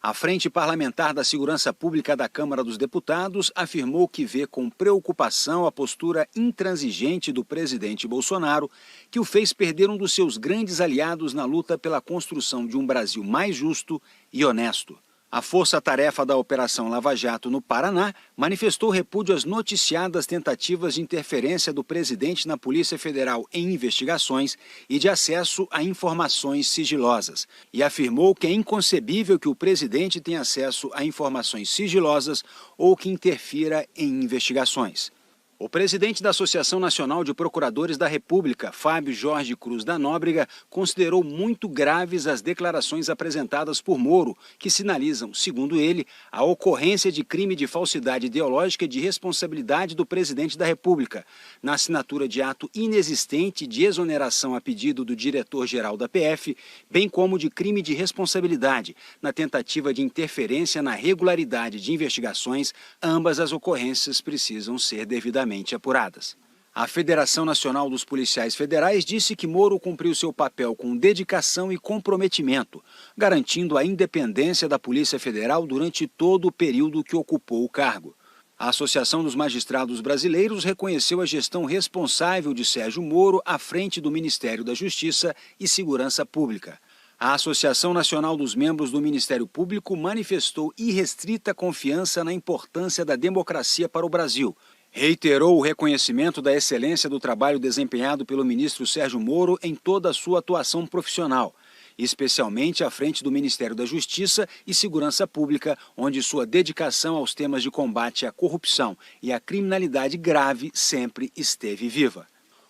A Frente Parlamentar da Segurança Pública da Câmara dos Deputados afirmou que vê com preocupação a postura intransigente do presidente Bolsonaro, que o fez perder um dos seus grandes aliados na luta pela construção de um Brasil mais justo e honesto. A força-tarefa da Operação Lava Jato no Paraná manifestou repúdio às noticiadas tentativas de interferência do presidente na Polícia Federal em investigações e de acesso a informações sigilosas, e afirmou que é inconcebível que o presidente tenha acesso a informações sigilosas ou que interfira em investigações. O presidente da Associação Nacional de Procuradores da República, Fábio Jorge Cruz da Nóbrega, considerou muito graves as declarações apresentadas por Moro, que sinalizam, segundo ele, a ocorrência de crime de falsidade ideológica e de responsabilidade do presidente da República, na assinatura de ato inexistente de exoneração a pedido do diretor-geral da PF, bem como de crime de responsabilidade, na tentativa de interferência na regularidade de investigações. Ambas as ocorrências precisam ser devidamente apuradas. A Federação Nacional dos Policiais Federais disse que Moro cumpriu seu papel com dedicação e comprometimento, garantindo a independência da Polícia Federal durante todo o período que ocupou o cargo. A Associação dos Magistrados Brasileiros reconheceu a gestão responsável de Sérgio Moro à frente do Ministério da Justiça e Segurança Pública. A Associação Nacional dos Membros do Ministério Público manifestou irrestrita confiança na importância da democracia para o Brasil. Reiterou o reconhecimento da excelência do trabalho desempenhado pelo ministro Sérgio Moro em toda a sua atuação profissional, especialmente à frente do Ministério da Justiça e Segurança Pública, onde sua dedicação aos temas de combate à corrupção e à criminalidade grave sempre esteve viva.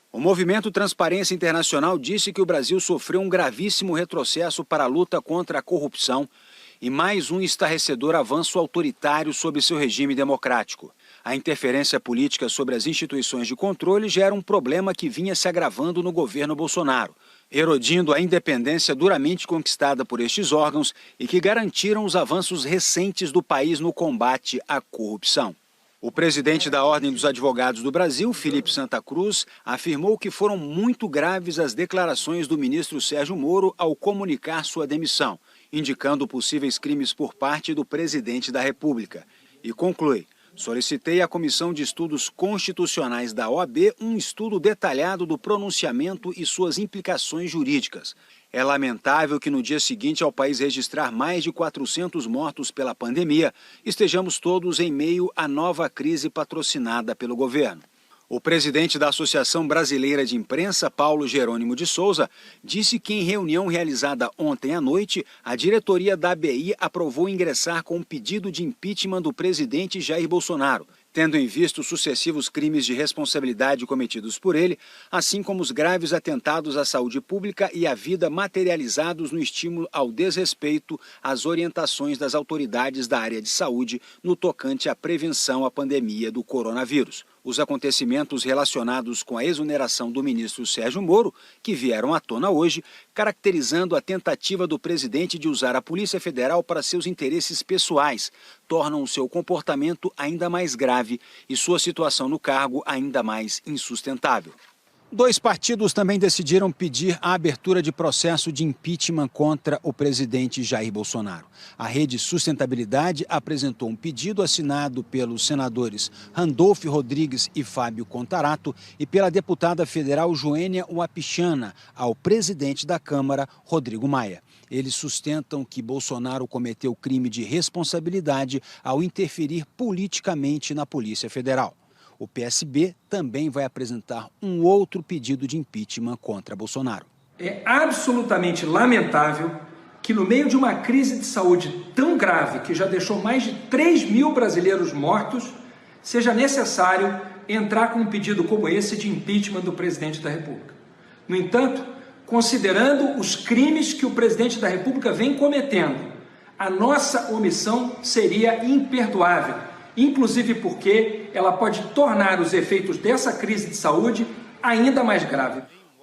O movimento Transparência Internacional disse que o Brasil sofreu um gravíssimo retrocesso para a luta contra a corrupção e mais um estarrecedor avanço autoritário sobre seu regime democrático. A interferência política sobre as instituições de controle já era um problema que vinha se agravando no governo Bolsonaro, erodindo a independência duramente conquistada por estes órgãos e que garantiram os avanços recentes do país no combate à corrupção. O presidente da Ordem dos Advogados do Brasil, Felipe Santa Cruz, afirmou que foram muito graves as declarações do ministro Sérgio Moro ao comunicar sua demissão, indicando possíveis crimes por parte do presidente da República. E conclui: solicitei à Comissão de Estudos Constitucionais da OAB um estudo detalhado do pronunciamento e suas implicações jurídicas. É lamentável que no dia seguinte ao país registrar mais de 400 mortos pela pandemia, estejamos todos em meio à nova crise patrocinada pelo governo. O presidente da Associação Brasileira de Imprensa, Paulo Jerônimo de Souza, disse que em reunião realizada ontem à noite, a diretoria da ABI aprovou ingressar com um pedido de impeachment do presidente Jair Bolsonaro, tendo em vista os sucessivos crimes de responsabilidade cometidos por ele, assim como os graves atentados à saúde pública e à vida materializados no estímulo ao desrespeito às orientações das autoridades da área de saúde no tocante à prevenção à pandemia do coronavírus. Os acontecimentos relacionados com a exoneração do ministro Sérgio Moro, que vieram à tona hoje, caracterizando a tentativa do presidente de usar a Polícia Federal para seus interesses pessoais, tornam o seu comportamento ainda mais grave e sua situação no cargo ainda mais insustentável. 2 partidos também decidiram pedir a abertura de processo de impeachment contra o presidente Jair Bolsonaro. A Rede Sustentabilidade apresentou um pedido assinado pelos senadores Randolfo Rodrigues e Fábio Contarato e pela deputada federal Joênia Wapichana ao presidente da Câmara, Rodrigo Maia. Eles sustentam que Bolsonaro cometeu crime de responsabilidade ao interferir politicamente na Polícia Federal. O PSB também vai apresentar um outro pedido de impeachment contra Bolsonaro. É absolutamente lamentável que no meio de uma crise de saúde tão grave, que já deixou mais de 3 mil brasileiros mortos, seja necessário entrar com um pedido como esse de impeachment do presidente da República. No entanto, considerando os crimes que o presidente da República vem cometendo, a nossa omissão seria imperdoável. Inclusive porque ela pode tornar os efeitos dessa crise de saúde ainda mais grave.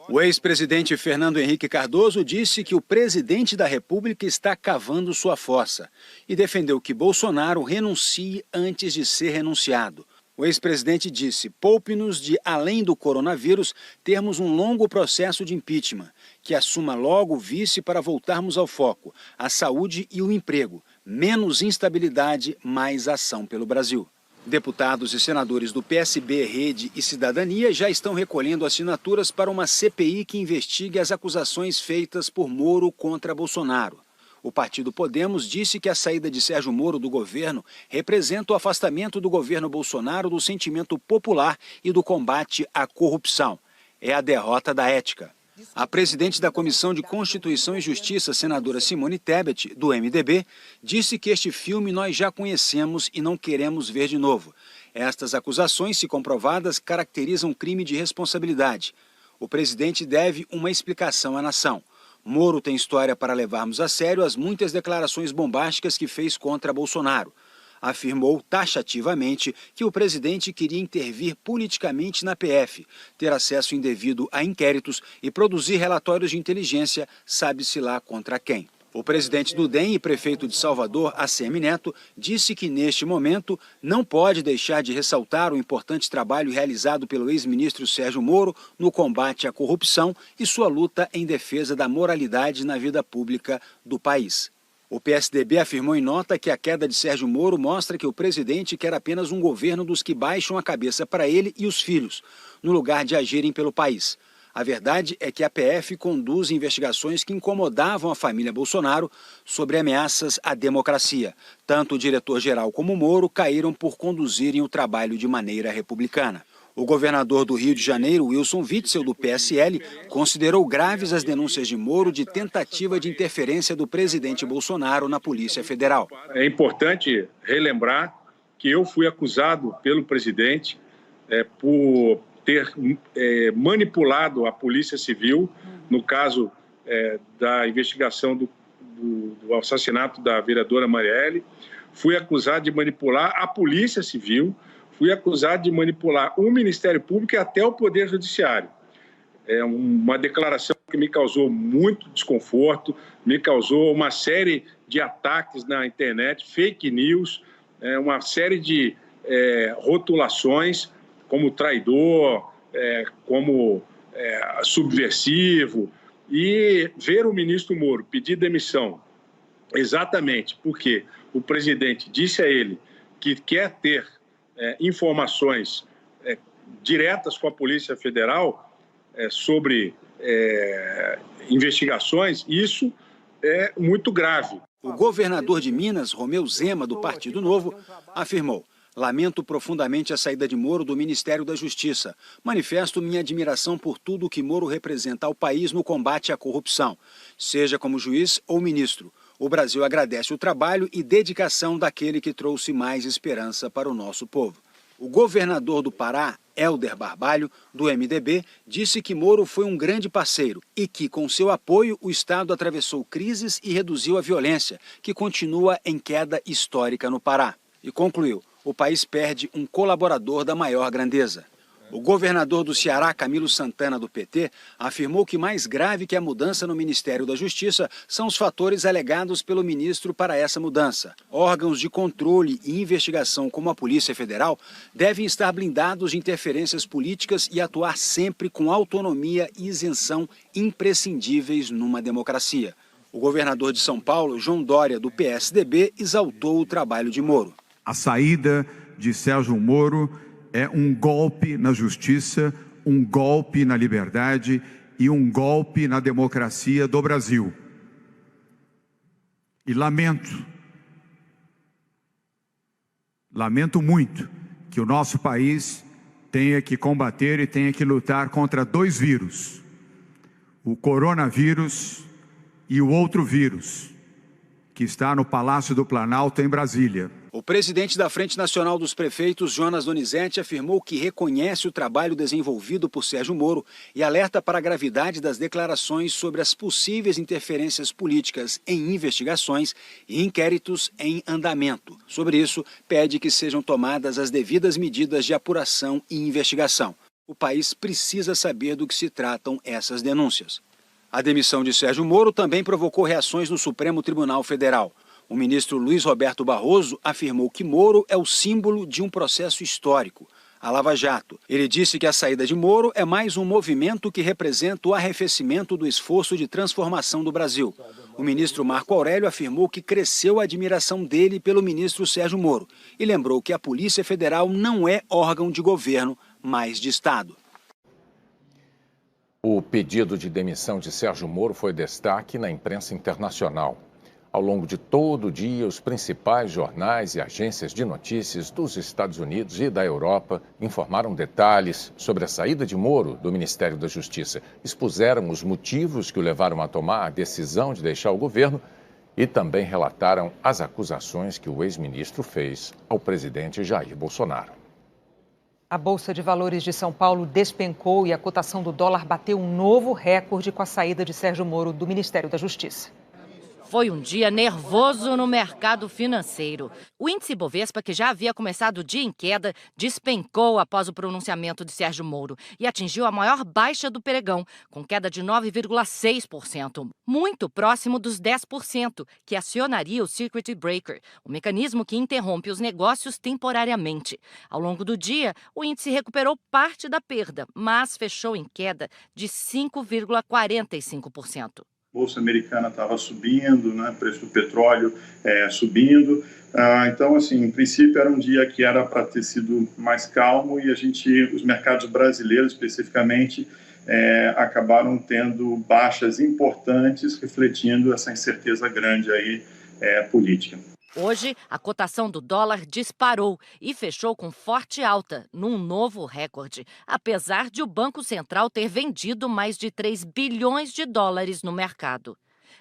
O ex-presidente Fernando Henrique Cardoso disse que o presidente da República está cavando sua fossa e defendeu que Bolsonaro renuncie antes de ser renunciado. O ex-presidente disse: poupe-nos de, além do coronavírus, termos um longo processo de impeachment, que assuma logo o vice para voltarmos ao foco, a saúde e o emprego. Menos instabilidade, mais ação pelo Brasil. Deputados e senadores do PSB, Rede e Cidadania já estão recolhendo assinaturas para uma CPI que investigue as acusações feitas por Moro contra Bolsonaro. O partido Podemos disse que a saída de Sérgio Moro do governo representa o afastamento do governo Bolsonaro do sentimento popular e do combate à corrupção. É a derrota da ética. A presidente da Comissão de Constituição e Justiça, senadora Simone Tebet, do MDB, disse que este filme nós já conhecemos e não queremos ver de novo. Estas acusações, se comprovadas, caracterizam crime de responsabilidade. O presidente deve uma explicação à nação. Moro tem história para levarmos a sério as muitas declarações bombásticas que fez contra Bolsonaro. Afirmou taxativamente que o presidente queria intervir politicamente na PF, ter acesso indevido a inquéritos e produzir relatórios de inteligência, sabe-se lá contra quem. O presidente do DEM e prefeito de Salvador, ACM Neto, disse que neste momento não pode deixar de ressaltar o importante trabalho realizado pelo ex-ministro Sérgio Moro no combate à corrupção e sua luta em defesa da moralidade na vida pública do país. O PSDB afirmou em nota que a queda de Sérgio Moro mostra que o presidente quer apenas um governo dos que baixam a cabeça para ele e os filhos, no lugar de agirem pelo país. A verdade é que a PF conduz investigações que incomodavam a família Bolsonaro sobre ameaças à democracia. Tanto o diretor-geral como Moro caíram por conduzirem o trabalho de maneira republicana. O governador do Rio de Janeiro, Wilson Witzel, do PSL, considerou graves as denúncias de Moro de tentativa de interferência do presidente Bolsonaro na Polícia Federal. É importante relembrar que eu fui acusado pelo presidente por ter manipulado a Polícia Civil no caso da investigação do assassinato da vereadora Marielle. Fui acusado de manipular a Polícia Civil. Fui acusado de manipular o Ministério Público e até o Poder Judiciário. É uma declaração que me causou muito desconforto, me causou uma série de ataques na internet, fake news, uma série de rotulações como traidor, como subversivo. E ver o ministro Moro pedir demissão exatamente porque o presidente disse a ele que quer ter informações diretas com a Polícia Federal sobre investigações, isso é muito grave. O governador de Minas, Romeu Zema, do Partido Novo, afirmou: lamento profundamente a saída de Moro do Ministério da Justiça. Manifesto minha admiração por tudo que Moro representa ao país no combate à corrupção, seja como juiz ou ministro. O Brasil agradece o trabalho e dedicação daquele que trouxe mais esperança para o nosso povo. O governador do Pará, Helder Barbalho, do MDB, disse que Moro foi um grande parceiro e que, com seu apoio, o Estado atravessou crises e reduziu a violência, que continua em queda histórica no Pará. E concluiu: o país perde um colaborador da maior grandeza. O governador do Ceará, Camilo Santana, do PT, afirmou que mais grave que a mudança no Ministério da Justiça são os fatores alegados pelo ministro para essa mudança. Órgãos de controle e investigação, como a Polícia Federal, devem estar blindados de interferências políticas e atuar sempre com autonomia e isenção imprescindíveis numa democracia. O governador de São Paulo, João Dória, do PSDB, exaltou o trabalho de Moro. A saída de Sérgio Moro é um golpe na justiça, um golpe na liberdade e um golpe na democracia do Brasil. E lamento muito que o nosso país tenha que combater e tenha que lutar contra dois vírus: o coronavírus e o outro vírus, que está no Palácio do Planalto, em Brasília. O presidente da Frente Nacional dos Prefeitos, Jonas Donizete, afirmou que reconhece o trabalho desenvolvido por Sérgio Moro e alerta para a gravidade das declarações sobre as possíveis interferências políticas em investigações e inquéritos em andamento. Sobre isso, pede que sejam tomadas as devidas medidas de apuração e investigação. O país precisa saber do que se tratam essas denúncias. A demissão de Sérgio Moro também provocou reações no Supremo Tribunal Federal. O ministro Luiz Roberto Barroso afirmou que Moro é o símbolo de um processo histórico, a Lava Jato. Ele disse que a saída de Moro é mais um movimento que representa o arrefecimento do esforço de transformação do Brasil. O ministro Marco Aurélio afirmou que cresceu a admiração dele pelo ministro Sérgio Moro e lembrou que a Polícia Federal não é órgão de governo, mas de Estado. O pedido de demissão de Sérgio Moro foi destaque na imprensa internacional. Ao longo de todo o dia, os principais jornais e agências de notícias dos Estados Unidos e da Europa informaram detalhes sobre a saída de Moro do Ministério da Justiça, expuseram os motivos que o levaram a tomar a decisão de deixar o governo e também relataram as acusações que o ex-ministro fez ao presidente Jair Bolsonaro. A Bolsa de Valores de São Paulo despencou e a cotação do dólar bateu um novo recorde com a saída de Sérgio Moro do Ministério da Justiça. Foi um dia nervoso no mercado financeiro. O índice Bovespa, que já havia começado o dia em queda, despencou após o pronunciamento de Sérgio Moro e atingiu a maior baixa do pregão, com queda de 9,6%, muito próximo dos 10%, que acionaria o Circuit Breaker, o mecanismo que interrompe os negócios temporariamente. Ao longo do dia, o índice recuperou parte da perda, mas fechou em queda de 5,45%. Bolsa americana estava subindo, né? Preço do petróleo subindo. Então, assim, em princípio era um dia que era para ter sido mais calmo e os mercados brasileiros, especificamente, acabaram tendo baixas importantes, refletindo essa incerteza grande aí política. Hoje, a cotação do dólar disparou e fechou com forte alta, num novo recorde, apesar de o Banco Central ter vendido mais de 3 bilhões de dólares no mercado.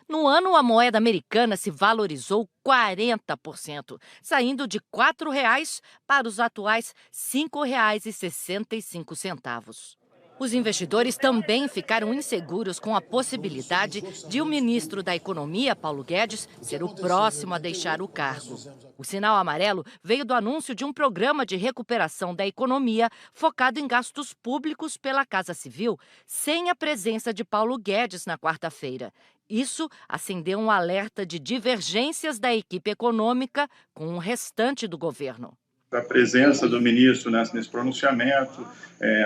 No ano, a moeda americana se valorizou 40%, saindo de R$ 4,00 para os atuais R$ 5,65. Os investidores também ficaram inseguros com a possibilidade de o ministro da Economia, Paulo Guedes, ser o próximo a deixar o cargo. O sinal amarelo veio do anúncio de um programa de recuperação da economia focado em gastos públicos pela Casa Civil, sem a presença de Paulo Guedes na quarta-feira. Isso acendeu um alerta de divergências da equipe econômica com o restante do governo. A presença do ministro nesse pronunciamento,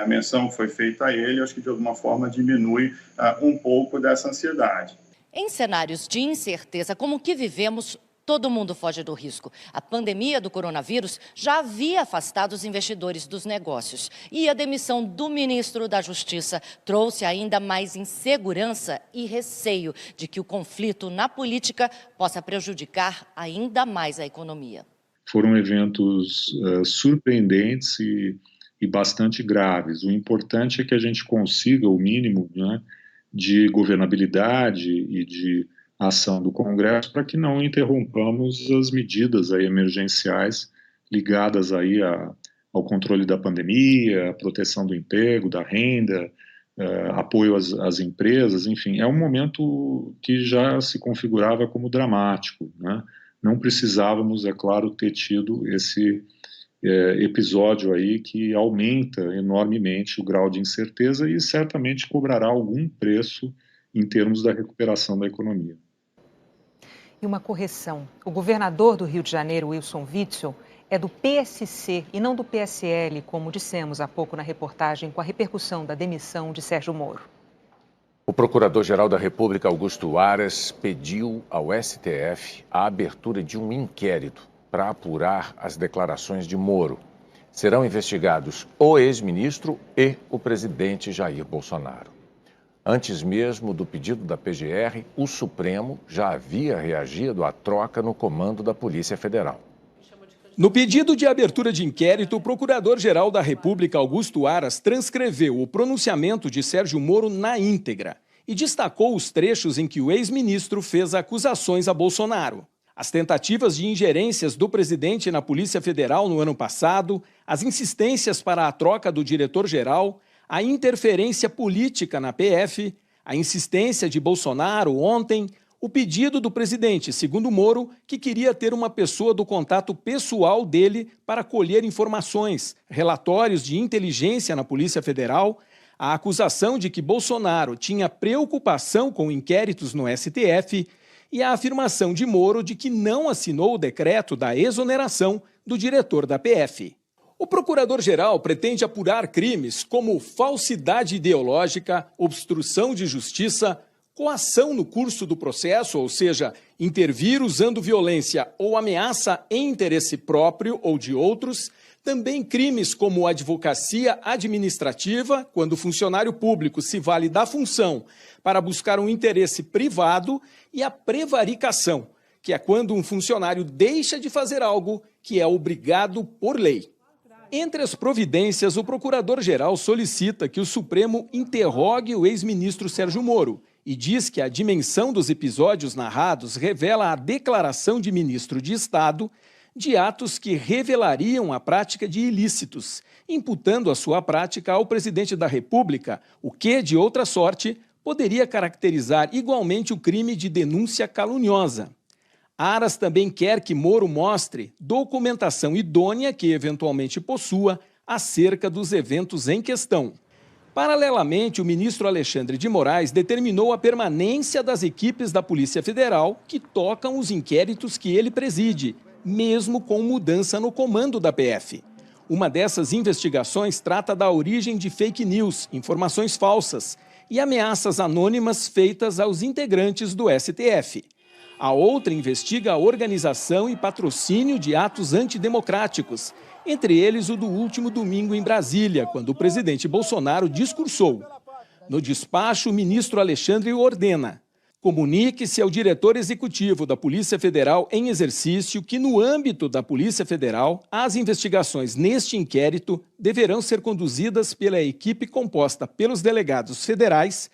a menção foi feita a ele, acho que de alguma forma diminui um pouco dessa ansiedade. Em cenários de incerteza como o que vivemos, todo mundo foge do risco. A pandemia do coronavírus já havia afastado os investidores dos negócios. E a demissão do ministro da Justiça trouxe ainda mais insegurança e receio de que o conflito na política possa prejudicar ainda mais a economia. Foram eventos surpreendentes e bastante graves. O importante é que a gente consiga o mínimo, né, de governabilidade e de ação do Congresso para que não interrompamos as medidas aí emergenciais ligadas aí ao controle da pandemia, à proteção do emprego, da renda, apoio às empresas, enfim, é um momento que já se configurava como dramático, né? Não precisávamos, é claro, ter tido esse episódio aí que aumenta enormemente o grau de incerteza e certamente cobrará algum preço em termos da recuperação da economia. E uma correção. O governador do Rio de Janeiro, Wilson Witzel, é do PSC e não do PSL, como dissemos há pouco na reportagem, com a repercussão da demissão de Sérgio Moro. O Procurador-Geral da República, Augusto Aras, pediu ao STF a abertura de um inquérito para apurar as declarações de Moro. Serão investigados o ex-ministro e o presidente Jair Bolsonaro. Antes mesmo do pedido da PGR, o Supremo já havia reagido à troca no comando da Polícia Federal. No pedido de abertura de inquérito, o Procurador-Geral da República, Augusto Aras, transcreveu o pronunciamento de Sérgio Moro na íntegra e destacou os trechos em que o ex-ministro fez acusações a Bolsonaro. As tentativas de ingerências do presidente na Polícia Federal no ano passado, as insistências para a troca do diretor-geral, a interferência política na PF, a insistência de Bolsonaro ontem, o pedido do presidente, segundo Moro, que queria ter uma pessoa do contato pessoal dele para colher informações, relatórios de inteligência na Polícia Federal, a acusação de que Bolsonaro tinha preocupação com inquéritos no STF e a afirmação de Moro de que não assinou o decreto da exoneração do diretor da PF. O procurador-geral pretende apurar crimes como falsidade ideológica, obstrução de justiça, coação no curso do processo, ou seja, intervir usando violência ou ameaça em interesse próprio ou de outros, também crimes como advocacia administrativa, quando o funcionário público se vale da função para buscar um interesse privado, e a prevaricação, que é quando um funcionário deixa de fazer algo que é obrigado por lei. Entre as providências, o procurador-geral solicita que o Supremo interrogue o ex-ministro Sérgio Moro e diz que a dimensão dos episódios narrados revela a declaração de ministro de Estado de atos que revelariam a prática de ilícitos, imputando a sua prática ao presidente da República, o que, de outra sorte, poderia caracterizar igualmente o crime de denúncia caluniosa. Aras também quer que Moro mostre documentação idônea que eventualmente possua acerca dos eventos em questão. Paralelamente, o ministro Alexandre de Moraes determinou a permanência das equipes da Polícia Federal que tocam os inquéritos que ele preside, mesmo com mudança no comando da PF. Uma dessas investigações trata da origem de fake news, informações falsas e ameaças anônimas feitas aos integrantes do STF. A outra investiga a organização e patrocínio de atos antidemocráticos, entre eles o do último domingo em Brasília, quando o presidente Bolsonaro discursou. No despacho, o ministro Alexandre ordena: comunique-se ao diretor executivo da Polícia Federal em exercício que, no âmbito da Polícia Federal, as investigações neste inquérito deverão ser conduzidas pela equipe composta pelos delegados federais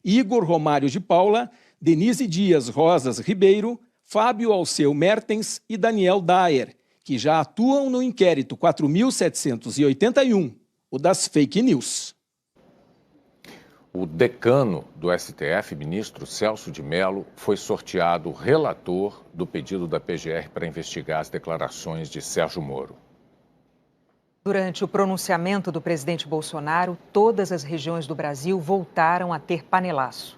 Igor Romário de Paula, Denise Dias Rosas Ribeiro, Fábio Alceu Mertens e Daniel Daer, que já atuam no inquérito 4.781, o das fake news. O decano do STF, ministro Celso de Mello, foi sorteado relator do pedido da PGR para investigar as declarações de Sérgio Moro. Durante o pronunciamento do presidente Bolsonaro, todas as regiões do Brasil voltaram a ter panelaço.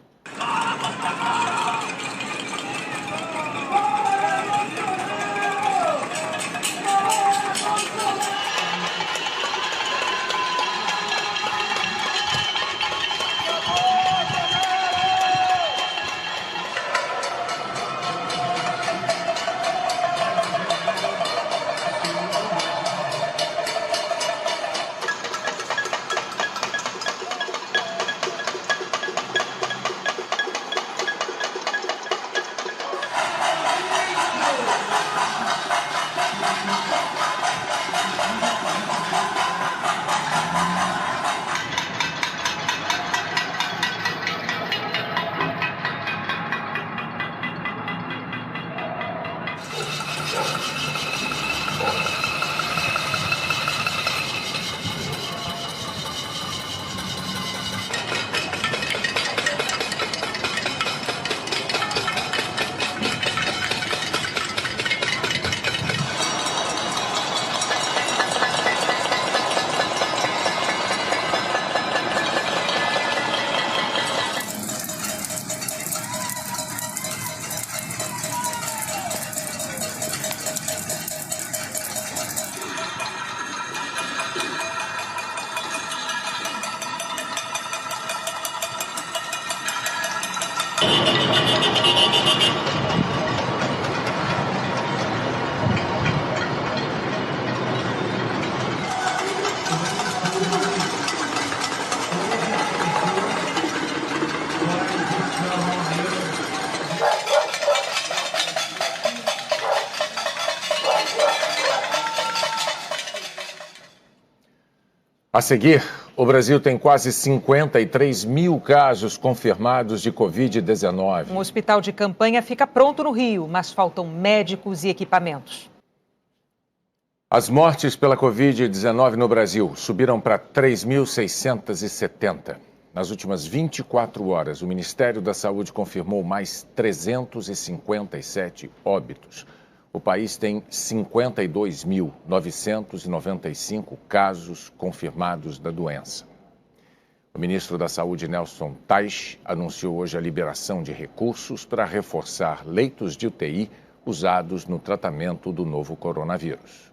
A seguir, o Brasil tem quase 53 mil casos confirmados de Covid-19. Um hospital de campanha fica pronto no Rio, mas faltam médicos e equipamentos. As mortes pela Covid-19 no Brasil subiram para 3.670. Nas últimas 24 horas, o Ministério da Saúde confirmou mais 357 óbitos. O país tem 52.995 casos confirmados da doença. O ministro da Saúde, Nelson Teich, anunciou hoje a liberação de recursos para reforçar leitos de UTI usados no tratamento do novo coronavírus.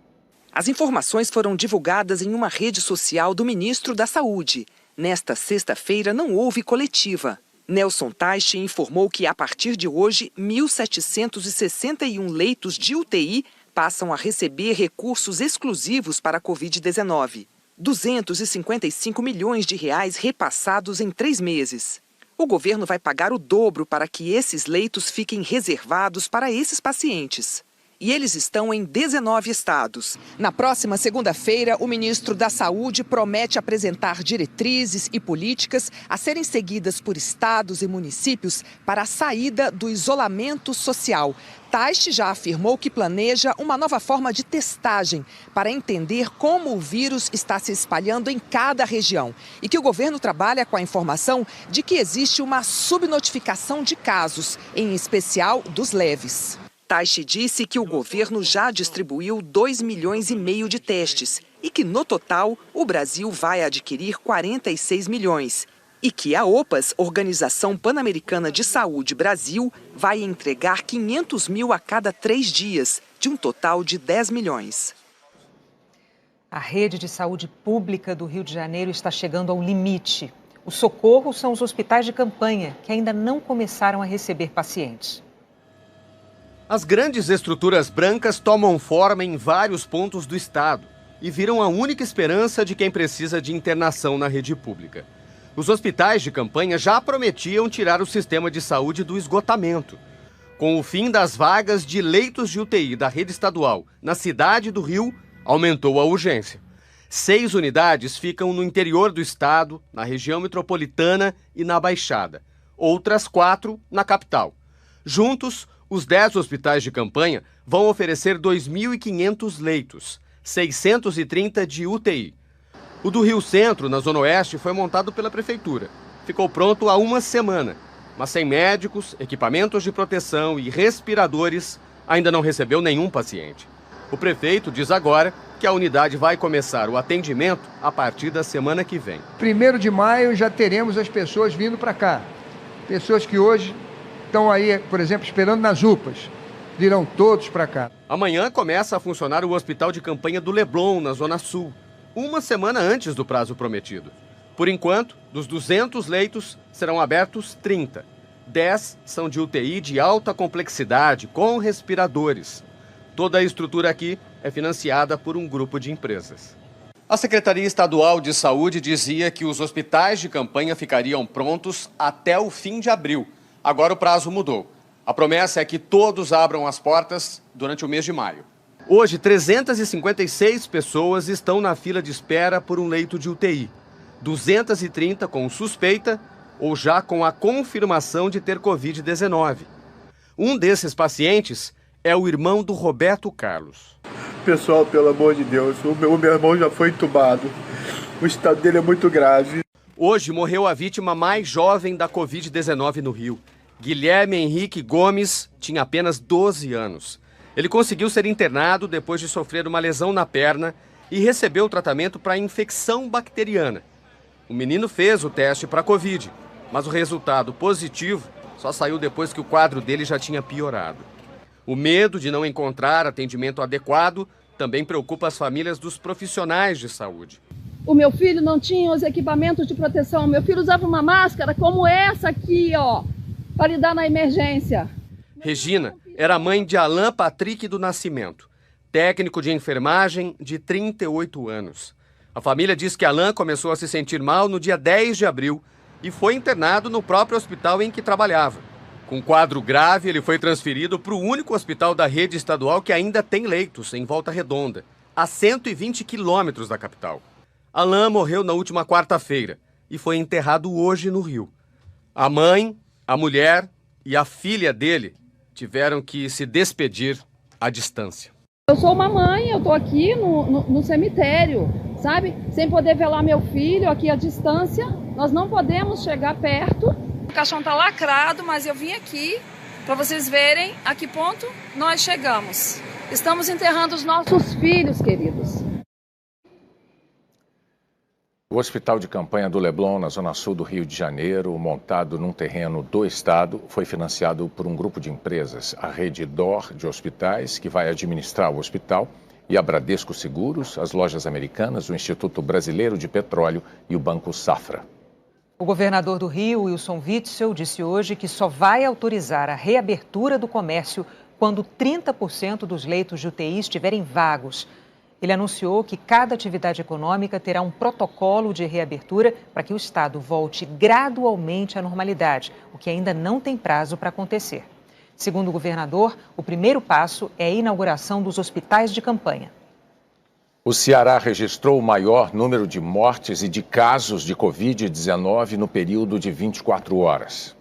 As informações foram divulgadas em uma rede social do ministro da Saúde. Nesta sexta-feira não houve coletiva. Nelson Teich informou que, a partir de hoje, 1.761 leitos de UTI passam a receber recursos exclusivos para a Covid-19. 255 milhões de reais repassados em 3 meses. O governo vai pagar o dobro para que esses leitos fiquem reservados para esses pacientes. E eles estão em 19 estados. Na próxima segunda-feira, o ministro da Saúde promete apresentar diretrizes e políticas a serem seguidas por estados e municípios para a saída do isolamento social. Teich já afirmou que planeja uma nova forma de testagem para entender como o vírus está se espalhando em cada região e que o governo trabalha com a informação de que existe uma subnotificação de casos, em especial dos leves. Teich disse que o governo já distribuiu 2,5 milhões de testes e que, no total, o Brasil vai adquirir 46 milhões. E que a OPAS, Organização Pan-Americana de Saúde Brasil, vai entregar 500 mil a cada 3 dias, de um total de 10 milhões. A rede de saúde pública do Rio de Janeiro está chegando ao limite. O socorro são os hospitais de campanha, que ainda não começaram a receber pacientes. As grandes estruturas brancas tomam forma em vários pontos do estado e viram a única esperança de quem precisa de internação na rede pública. Os hospitais de campanha já prometiam tirar o sistema de saúde do esgotamento. Com o fim das vagas de leitos de UTI da rede estadual na cidade do Rio, aumentou a urgência. 6 unidades ficam no interior do estado, na região metropolitana e na Baixada. Outras 4 na capital. Juntos, os 10 hospitais de campanha vão oferecer 2.500 leitos, 630 de UTI. O do Rio Centro, na Zona Oeste, foi montado pela Prefeitura. Ficou pronto há uma semana, mas sem médicos, equipamentos de proteção e respiradores, ainda não recebeu nenhum paciente. O prefeito diz agora que a unidade vai começar o atendimento a partir da semana que vem. 1º de maio já teremos as pessoas vindo para cá. Pessoas que hoje estão aí, por exemplo, esperando nas UPAs, virão todos para cá. Amanhã começa a funcionar o hospital de campanha do Leblon, na Zona Sul, uma semana antes do prazo prometido. Por enquanto, dos 200 leitos, serão abertos 30. 10 são de UTI de alta complexidade, com respiradores. Toda a estrutura aqui é financiada por um grupo de empresas. A Secretaria Estadual de Saúde dizia que os hospitais de campanha ficariam prontos até o fim de abril. Agora o prazo mudou. A promessa é que todos abram as portas durante o mês de maio. Hoje, 356 pessoas estão na fila de espera por um leito de UTI. 230 com suspeita ou já com a confirmação de ter Covid-19. Um desses pacientes é o irmão do Roberto Carlos. Pessoal, pelo amor de Deus, o meu irmão já foi entubado. O estado dele é muito grave. Hoje morreu a vítima mais jovem da Covid-19 no Rio. Guilherme Henrique Gomes tinha apenas 12 anos. Ele conseguiu ser internado depois de sofrer uma lesão na perna e recebeu tratamento para infecção bacteriana. O menino fez o teste para Covid, mas o resultado positivo só saiu depois que o quadro dele já tinha piorado. O medo de não encontrar atendimento adequado também preocupa as famílias dos profissionais de saúde. O meu filho não tinha os equipamentos de proteção. Meu filho usava uma máscara como essa aqui, ó, para lidar na emergência. Regina era mãe de Alan Patrick do Nascimento, técnico de enfermagem de 38 anos. A família diz que Alan começou a se sentir mal no dia 10 de abril e foi internado no próprio hospital em que trabalhava. Com quadro grave, ele foi transferido para o único hospital da rede estadual que ainda tem leitos, em Volta Redonda, a 120 quilômetros da capital. Alain morreu na última quarta-feira e foi enterrado hoje no Rio. A mãe, a mulher e a filha dele tiveram que se despedir à distância. Eu sou uma mãe, eu tô aqui no cemitério, sabe? Sem poder velar meu filho aqui à distância. Nós não podemos chegar perto. O caixão tá lacrado, mas eu vim aqui para vocês verem a que ponto nós chegamos. Estamos enterrando os nossos filhos, queridos. O Hospital de Campanha do Leblon, na zona sul do Rio de Janeiro, montado num terreno do Estado, foi financiado por um grupo de empresas, a Rede DOR de Hospitais, que vai administrar o hospital, e a Bradesco Seguros, as lojas americanas, o Instituto Brasileiro de Petróleo e o Banco Safra. O governador do Rio, Wilson Witzel, disse hoje que só vai autorizar a reabertura do comércio quando 30% dos leitos de UTI estiverem vagos. Ele anunciou que cada atividade econômica terá um protocolo de reabertura para que o Estado volte gradualmente à normalidade, o que ainda não tem prazo para acontecer. Segundo o governador, o primeiro passo é a inauguração dos hospitais de campanha. O Ceará registrou o maior número de mortes e de casos de Covid-19 no período de 24 horas.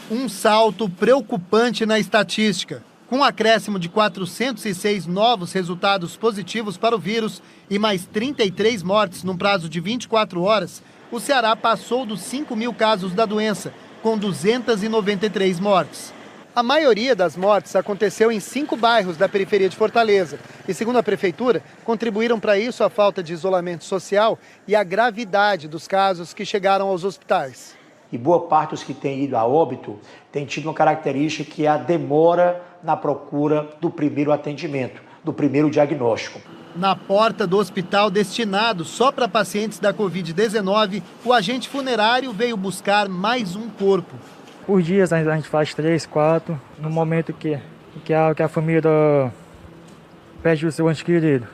Um salto preocupante na estatística. Com um acréscimo de 406 novos resultados positivos para o vírus e mais 33 mortes num prazo de 24 horas, o Ceará passou dos 5.000 casos da doença, com 293 mortes. A maioria das mortes aconteceu em 5 bairros da periferia de Fortaleza. E, segundo a Prefeitura, contribuíram para isso a falta de isolamento social e a gravidade dos casos que chegaram aos hospitais. E boa parte dos que têm ido a óbito tem tido uma característica que é a demora na procura do primeiro atendimento, do primeiro diagnóstico. Na porta do hospital destinado só para pacientes da Covid-19, o agente funerário veio buscar mais um corpo. Por dias a gente faz 3, 4, no momento que a família perde o seu ente querido.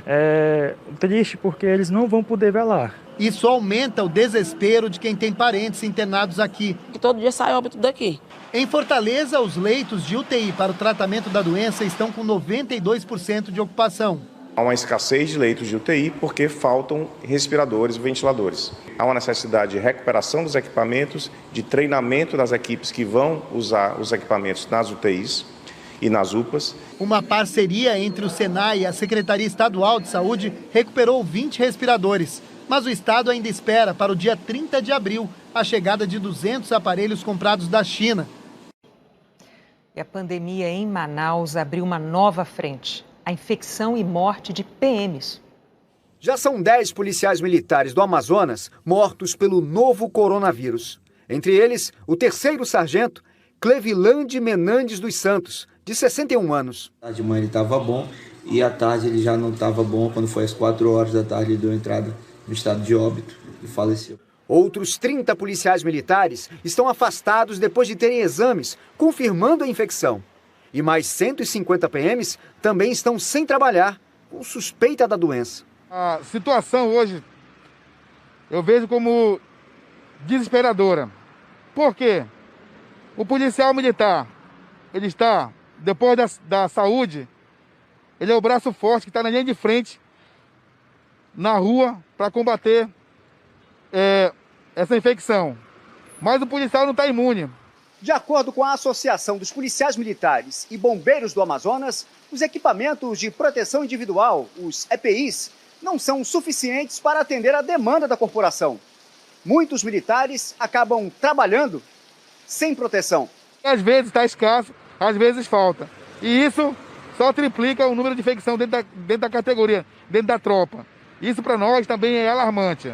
É triste porque eles não vão poder velar. Isso aumenta o desespero de quem tem parentes internados aqui. Que todo dia sai óbito daqui. Em Fortaleza, os leitos de UTI para o tratamento da doença estão com 92% de ocupação. Há uma escassez de leitos de UTI porque faltam respiradores e ventiladores. Há uma necessidade de recuperação dos equipamentos, de treinamento das equipes que vão usar os equipamentos nas UTIs e nas UPAs. Uma parceria entre o Senai e a Secretaria Estadual de Saúde recuperou 20 respiradores. Mas o Estado ainda espera para o dia 30 de abril a chegada de 200 aparelhos comprados da China. E a pandemia em Manaus abriu uma nova frente: a infecção e morte de PMs. Já são 10 policiais militares do Amazonas mortos pelo novo coronavírus. Entre eles, o 3º sargento Clevilande Menandes dos Santos, de 61 anos. De manhã ele estava bom e à tarde ele já não estava bom. Quando foi às 4 horas da tarde ele deu entrada no estado de óbito e faleceu. Outros 30 policiais militares estão afastados depois de terem exames confirmando a infecção. E mais 150 PMs também estão sem trabalhar, com suspeita da doença. A situação hoje eu vejo como desesperadora. Por quê? O policial militar, ele está, depois da saúde, ele é o braço forte que está na linha de frente, na rua, para combater essa infecção. Mas o policial não está imune. De acordo com a Associação dos Policiais Militares e Bombeiros do Amazonas, os equipamentos de proteção individual, os EPIs, não são suficientes para atender a demanda da corporação. Muitos militares acabam trabalhando sem proteção. Às vezes está escasso, às vezes falta. E isso só triplica o número de infecção dentro da categoria, dentro da tropa. Isso para nós também é alarmante.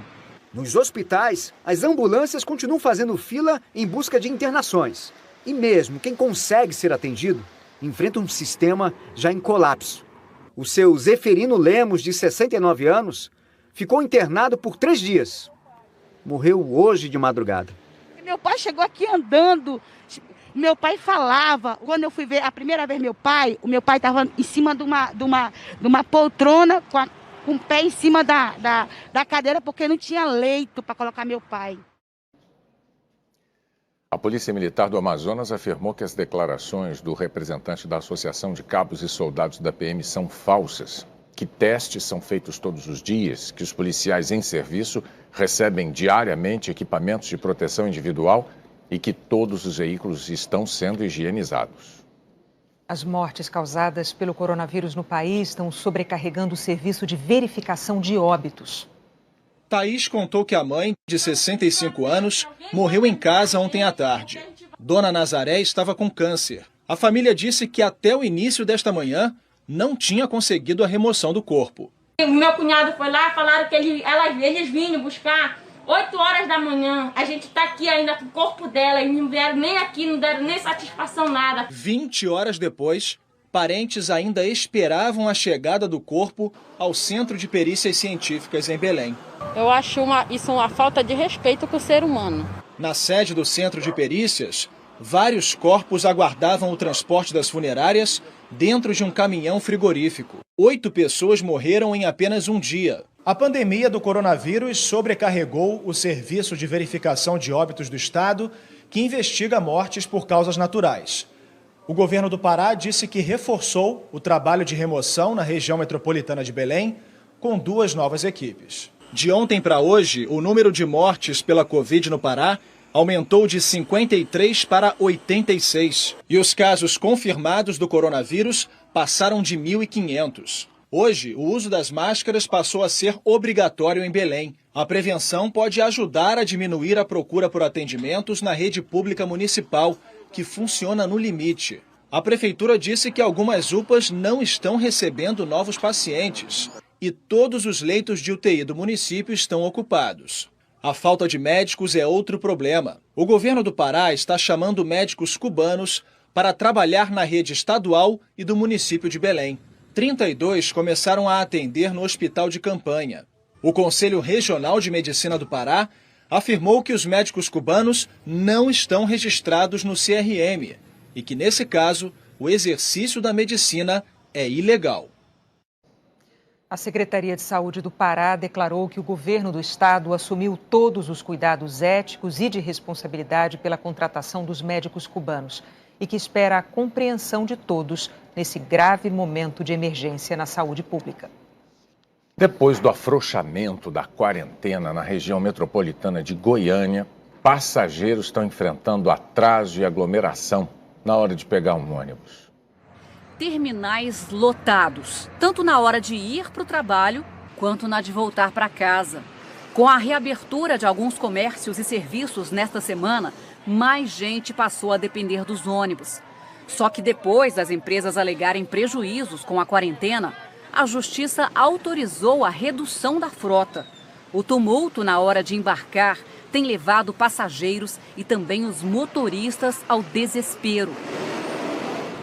Nos hospitais, as ambulâncias continuam fazendo fila em busca de internações. E mesmo quem consegue ser atendido enfrenta um sistema já em colapso. O seu Zeferino Lemos, de 69 anos, ficou internado por 3 dias. Morreu hoje de madrugada. Meu pai chegou aqui andando. Meu pai falava. Quando eu fui ver a primeira vez o meu pai estava em cima de uma poltrona com o pé em cima da cadeira, porque não tinha leito para colocar meu pai. A Polícia Militar do Amazonas afirmou que as declarações do representante da Associação de Cabos e Soldados da PM são falsas. que testes são feitos todos os dias, que os policiais em serviço recebem diariamente equipamentos de proteção individual e que todos os veículos estão sendo higienizados. As mortes causadas pelo coronavírus no país estão sobrecarregando o serviço de verificação de óbitos. Thaís contou que a mãe, de 65 anos, morreu em casa ontem à tarde. Dona Nazaré estava com câncer. A família disse que até o início desta manhã não tinha conseguido a remoção do corpo. O meu cunhado foi lá, falaram que eles vinham buscar 8 horas da manhã. A gente está aqui ainda com o corpo dela e não vieram nem aqui, não deram nem satisfação, nada. 20 horas depois, parentes ainda esperavam a chegada do corpo ao Centro de Perícias Científicas em Belém. Eu acho isso uma falta de respeito com o ser humano. Na sede do Centro de Perícias, vários corpos aguardavam o transporte das funerárias dentro de um caminhão frigorífico. 8 pessoas morreram em apenas um dia. A pandemia do coronavírus sobrecarregou o Serviço de Verificação de Óbitos do Estado, que investiga mortes por causas naturais. O governo do Pará disse que reforçou o trabalho de remoção na região metropolitana de Belém, com 2 novas equipes. De ontem para hoje, o número de mortes pela Covid no Pará aumentou de 53 para 86. E os casos confirmados do coronavírus passaram de 1.500. Hoje, o uso das máscaras passou a ser obrigatório em Belém. A prevenção pode ajudar a diminuir a procura por atendimentos na rede pública municipal, que funciona no limite. A prefeitura disse que algumas UPAs não estão recebendo novos pacientes e todos os leitos de UTI do município estão ocupados. A falta de médicos é outro problema. O governo do Pará está chamando médicos cubanos para trabalhar na rede estadual e do município de Belém. 32 começaram a atender no hospital de campanha. O Conselho Regional de Medicina do Pará afirmou que os médicos cubanos não estão registrados no CRM e que, nesse caso, o exercício da medicina é ilegal. A Secretaria de Saúde do Pará declarou que o governo do estado assumiu todos os cuidados éticos e de responsabilidade pela contratação dos médicos cubanos e que espera a compreensão de todos nesse grave momento de emergência na saúde pública. Depois do afrouxamento da quarentena na região metropolitana de Goiânia, passageiros estão enfrentando atraso e aglomeração na hora de pegar um ônibus. Terminais lotados, tanto na hora de ir para o trabalho quanto na de voltar para casa. Com a reabertura de alguns comércios e serviços nesta semana, mais gente passou a depender dos ônibus. Só que depois das empresas alegarem prejuízos com a quarentena, a Justiça autorizou a redução da frota. O tumulto na hora de embarcar tem levado passageiros e também os motoristas ao desespero.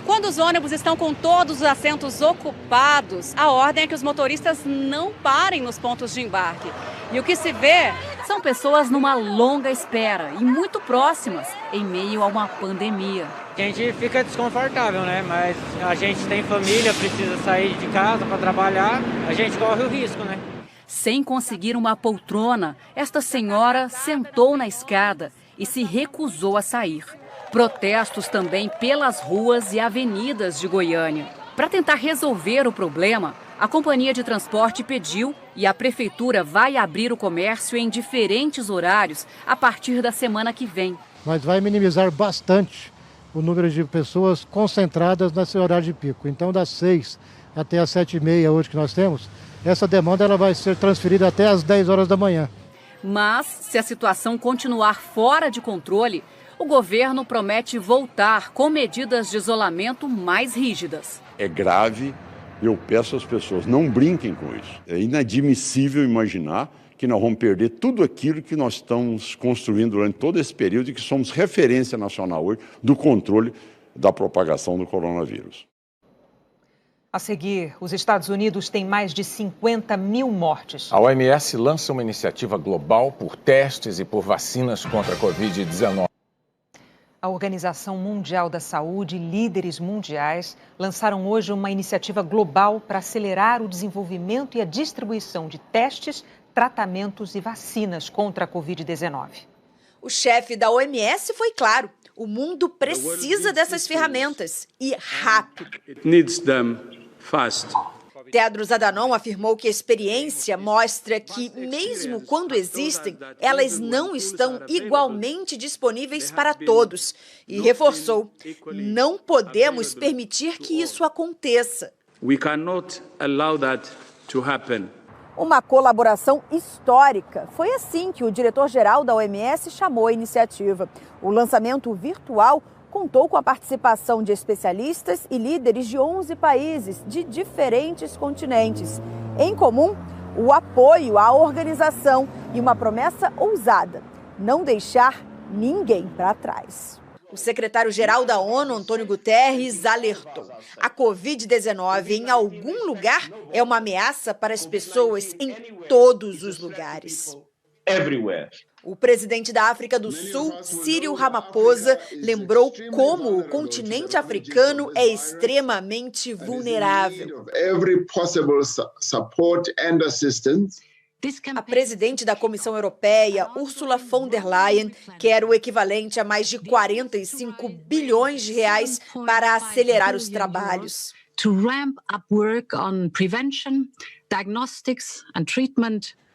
Quando os ônibus estão com todos os assentos ocupados, a ordem é que os motoristas não parem nos pontos de embarque. E o que se vê são pessoas numa longa espera e muito próximas, em meio a uma pandemia. A gente fica desconfortável, né? Mas a gente tem família, precisa sair de casa para trabalhar, a gente corre o risco, né? Sem conseguir uma poltrona, esta senhora sentou na escada e se recusou a sair. Protestos também pelas ruas e avenidas de Goiânia. Para tentar resolver o problema, a companhia de transporte pediu e a prefeitura vai abrir o comércio em diferentes horários a partir da semana que vem. Mas vai minimizar bastante o número de pessoas concentradas nesse horário de pico. Então, das 6 até as 7h30 hoje que nós temos, essa demanda ela vai ser transferida até as 10 horas da manhã. Mas, se a situação continuar fora de controle, o governo promete voltar com medidas de isolamento mais rígidas. É grave, eu peço às pessoas, não brinquem com isso. É inadmissível imaginar que nós vamos perder tudo aquilo que nós estamos construindo durante todo esse período e que somos referência nacional hoje do controle da propagação do coronavírus. A seguir, os Estados Unidos têm mais de 50 mil mortes. A OMS lança uma iniciativa global por testes e por vacinas contra a Covid-19. A Organização Mundial da Saúde e líderes mundiais lançaram hoje uma iniciativa global para acelerar o desenvolvimento e a distribuição de testes, tratamentos e vacinas contra a Covid-19. O chefe da OMS foi claro: o mundo precisa dessas ferramentas e rápido. Tedros Adhanom afirmou que a experiência mostra que, mesmo quando existem, elas não estão igualmente disponíveis para todos. E reforçou: não podemos permitir que isso aconteça. We cannot allow that to happen. Uma colaboração histórica. Foi assim que o diretor-geral da OMS chamou a iniciativa. O lançamento virtual contou com a participação de especialistas e líderes de 11 países de diferentes continentes. Em comum, o apoio à organização e uma promessa ousada: não deixar ninguém para trás. O secretário-geral da ONU, Antônio Guterres, alertou: a Covid-19 em algum lugar é uma ameaça para as pessoas em todos os lugares. O presidente da África do Sul, Cyril Ramaphosa, lembrou como o continente africano é extremamente vulnerável. A presidente da Comissão Europeia, Ursula von der Leyen, quer o equivalente a mais de 45 bilhões de reais para acelerar os trabalhos.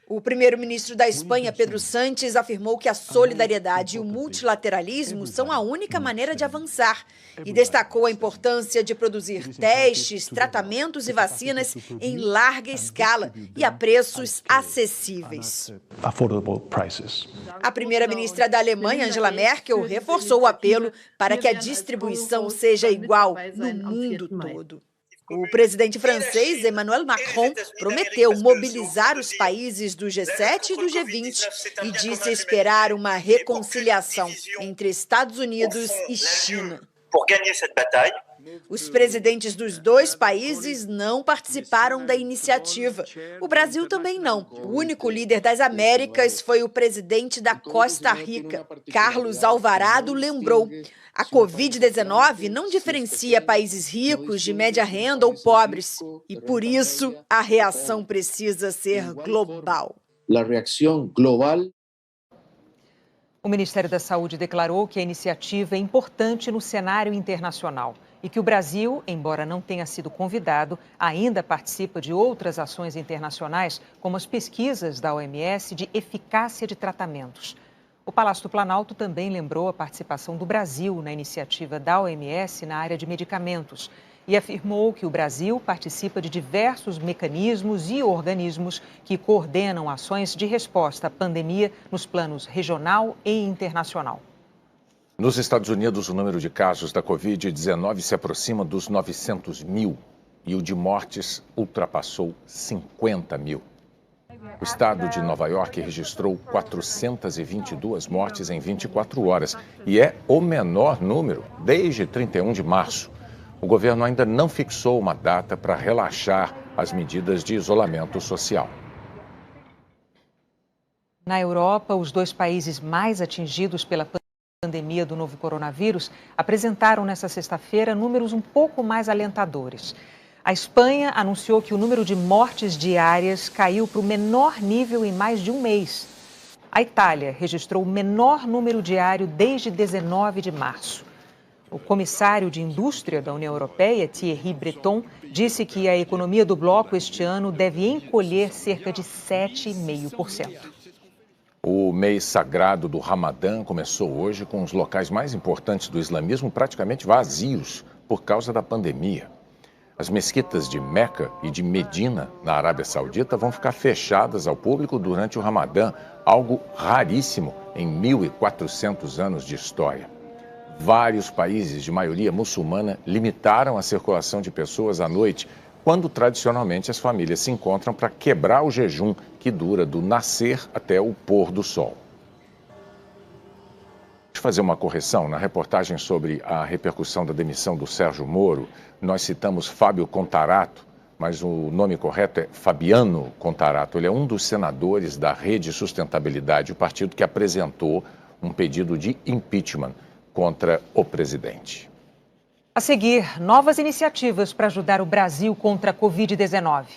O primeiro-ministro da Espanha, Pedro Sánchez, afirmou que a solidariedade e o multilateralismo são a única maneira de avançar e destacou a importância de produzir testes, tratamentos e vacinas em larga escala e a preços acessíveis. A primeira-ministra da Alemanha, Angela Merkel, reforçou o apelo para que a distribuição seja igual no mundo todo. O presidente francês, Emmanuel Macron, prometeu mobilizar os países do G7 e do G20 e disse esperar uma reconciliação entre Estados Unidos e China. Os presidentes dos dois países não participaram da iniciativa. O Brasil também não. O único líder das Américas foi o presidente da Costa Rica. Carlos Alvarado lembrou: a Covid-19 não diferencia países ricos, de média renda ou pobres. E por isso, a reação precisa ser global. A reação global. O Ministério da Saúde declarou que a iniciativa é importante no cenário internacional e que o Brasil, embora não tenha sido convidado, ainda participa de outras ações internacionais, como as pesquisas da OMS de eficácia de tratamentos. O Palácio do Planalto também lembrou a participação do Brasil na iniciativa da OMS na área de medicamentos e afirmou que o Brasil participa de diversos mecanismos e organismos que coordenam ações de resposta à pandemia nos planos regional e internacional. Nos Estados Unidos, o número de casos da Covid-19 se aproxima dos 900 mil e o de mortes ultrapassou 50 mil. O estado de Nova York registrou 422 mortes em 24 horas e é o menor número desde 31 de março. O governo ainda não fixou uma data para relaxar as medidas de isolamento social. Na Europa, os dois países mais atingidos pela pandemia do novo coronavírus apresentaram nesta sexta-feira números um pouco mais alentadores. A Espanha anunciou que o número de mortes diárias caiu para o menor nível em mais de um mês. A Itália registrou o menor número diário desde 19 de março. O comissário de Indústria da União Europeia, Thierry Breton, disse que a economia do bloco este ano deve encolher cerca de 7,5%. O mês sagrado do Ramadã começou hoje com os locais mais importantes do islamismo praticamente vazios por causa da pandemia. As mesquitas de Meca e de Medina, na Arábia Saudita, vão ficar fechadas ao público durante o Ramadã, algo raríssimo em 1.400 anos de história. Vários países de maioria muçulmana limitaram a circulação de pessoas à noite, quando tradicionalmente as famílias se encontram para quebrar o jejum que dura do nascer até o pôr do sol. Deixa eu fazer uma correção. Na reportagem sobre a repercussão da demissão do Sérgio Moro, nós citamos Fábio Contarato, mas o nome correto é Fabiano Contarato. Ele é um dos senadores da Rede Sustentabilidade, o partido que apresentou um pedido de impeachment contra o presidente. A seguir, novas iniciativas para ajudar o Brasil contra a Covid-19.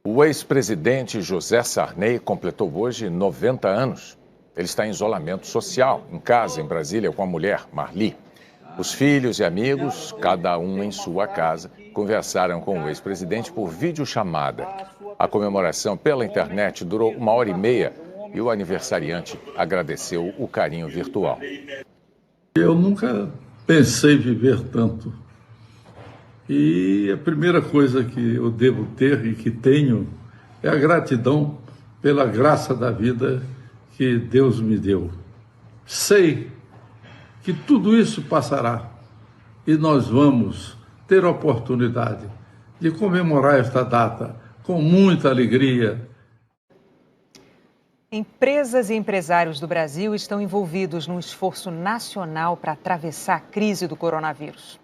O ex-presidente José Sarney completou hoje 90 anos. Ele está em isolamento social, em casa, em Brasília, com a mulher, Marli. Os filhos e amigos, cada um em sua casa, conversaram com o ex-presidente por videochamada. A comemoração pela internet durou 1h30 e o aniversariante agradeceu o carinho virtual. Eu nunca pensei viver tanto. E a primeira coisa que eu devo ter e que tenho é a gratidão pela graça da vida que Deus me deu. Sei que tudo isso passará e nós vamos ter a oportunidade de comemorar esta data com muita alegria. Empresas e empresários do Brasil estão envolvidos num esforço nacional para atravessar a crise do coronavírus.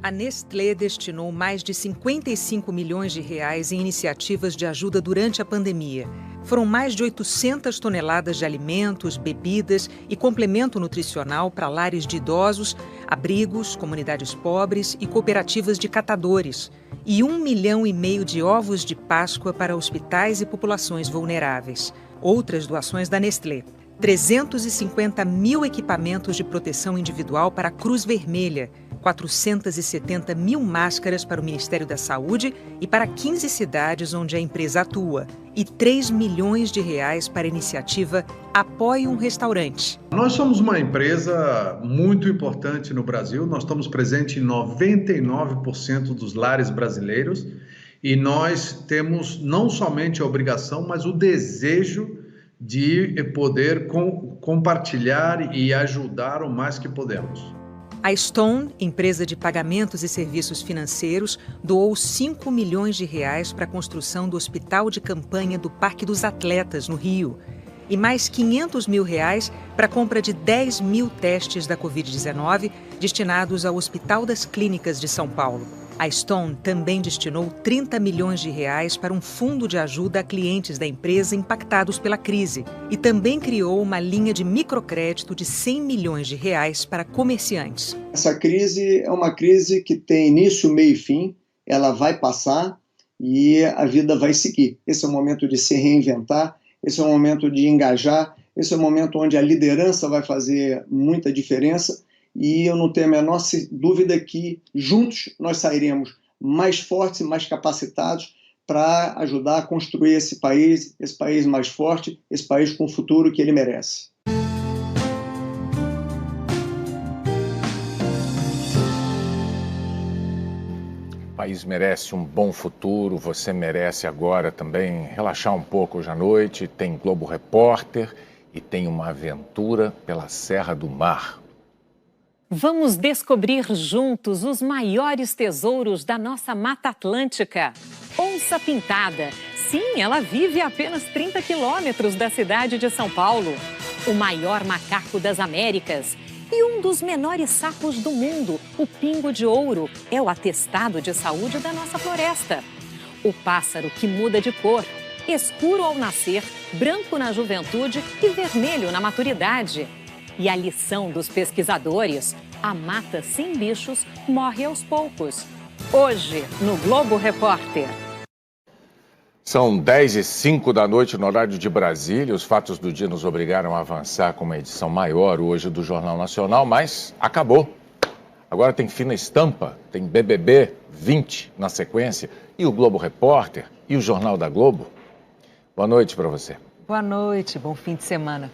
A Nestlé destinou mais de 55 milhões de reais em iniciativas de ajuda durante a pandemia. Foram mais de 800 toneladas de alimentos, bebidas e complemento nutricional para lares de idosos, abrigos, comunidades pobres e cooperativas de catadores. E 1,5 milhão de ovos de Páscoa para hospitais e populações vulneráveis. Outras doações da Nestlé. 350 mil equipamentos de proteção individual para a Cruz Vermelha, 470 mil máscaras para o Ministério da Saúde e para 15 cidades onde a empresa atua, e 3 milhões de reais para a iniciativa Apoie um Restaurante. Nós somos uma empresa muito importante no Brasil, nós estamos presentes em 99% dos lares brasileiros e nós temos não somente a obrigação, mas o desejo de poder compartilhar e ajudar o mais que podemos. A Stone, empresa de pagamentos e serviços financeiros, doou 5 milhões de reais para a construção do hospital de campanha do Parque dos Atletas, no Rio. E mais 500 mil reais para a compra de 10 mil testes da Covid-19 destinados ao Hospital das Clínicas de São Paulo. A Stone também destinou 30 milhões de reais para um fundo de ajuda a clientes da empresa impactados pela crise e também criou uma linha de microcrédito de 100 milhões de reais para comerciantes. Essa crise é uma crise que tem início, meio e fim, ela vai passar e a vida vai seguir. Esse é o momento de se reinventar, esse é o momento de engajar, esse é o momento onde a liderança vai fazer muita diferença. E eu não tenho a menor dúvida que juntos nós sairemos mais fortes e mais capacitados para ajudar a construir esse país mais forte, esse país com o futuro que ele merece. O país merece um bom futuro, você merece agora também relaxar um pouco hoje à noite. Tem Globo Repórter e tem uma aventura pela Serra do Mar. Vamos descobrir juntos os maiores tesouros da nossa Mata Atlântica. Onça pintada. Sim, ela vive a apenas 30 quilômetros da cidade de São Paulo. O maior macaco das Américas. E um dos menores sapos do mundo, o pingo de ouro, é o atestado de saúde da nossa floresta. O pássaro que muda de cor. Escuro ao nascer, branco na juventude e vermelho na maturidade. E a lição dos pesquisadores, a mata sem bichos morre aos poucos. Hoje, no Globo Repórter. São 10h05 da noite no horário de Brasília. Os fatos do dia nos obrigaram a avançar com uma edição maior hoje do Jornal Nacional, mas acabou. Agora tem Fina Estampa, tem BBB 20 na sequência, e o Globo Repórter e o Jornal da Globo. Boa noite para você. Boa noite, bom fim de semana.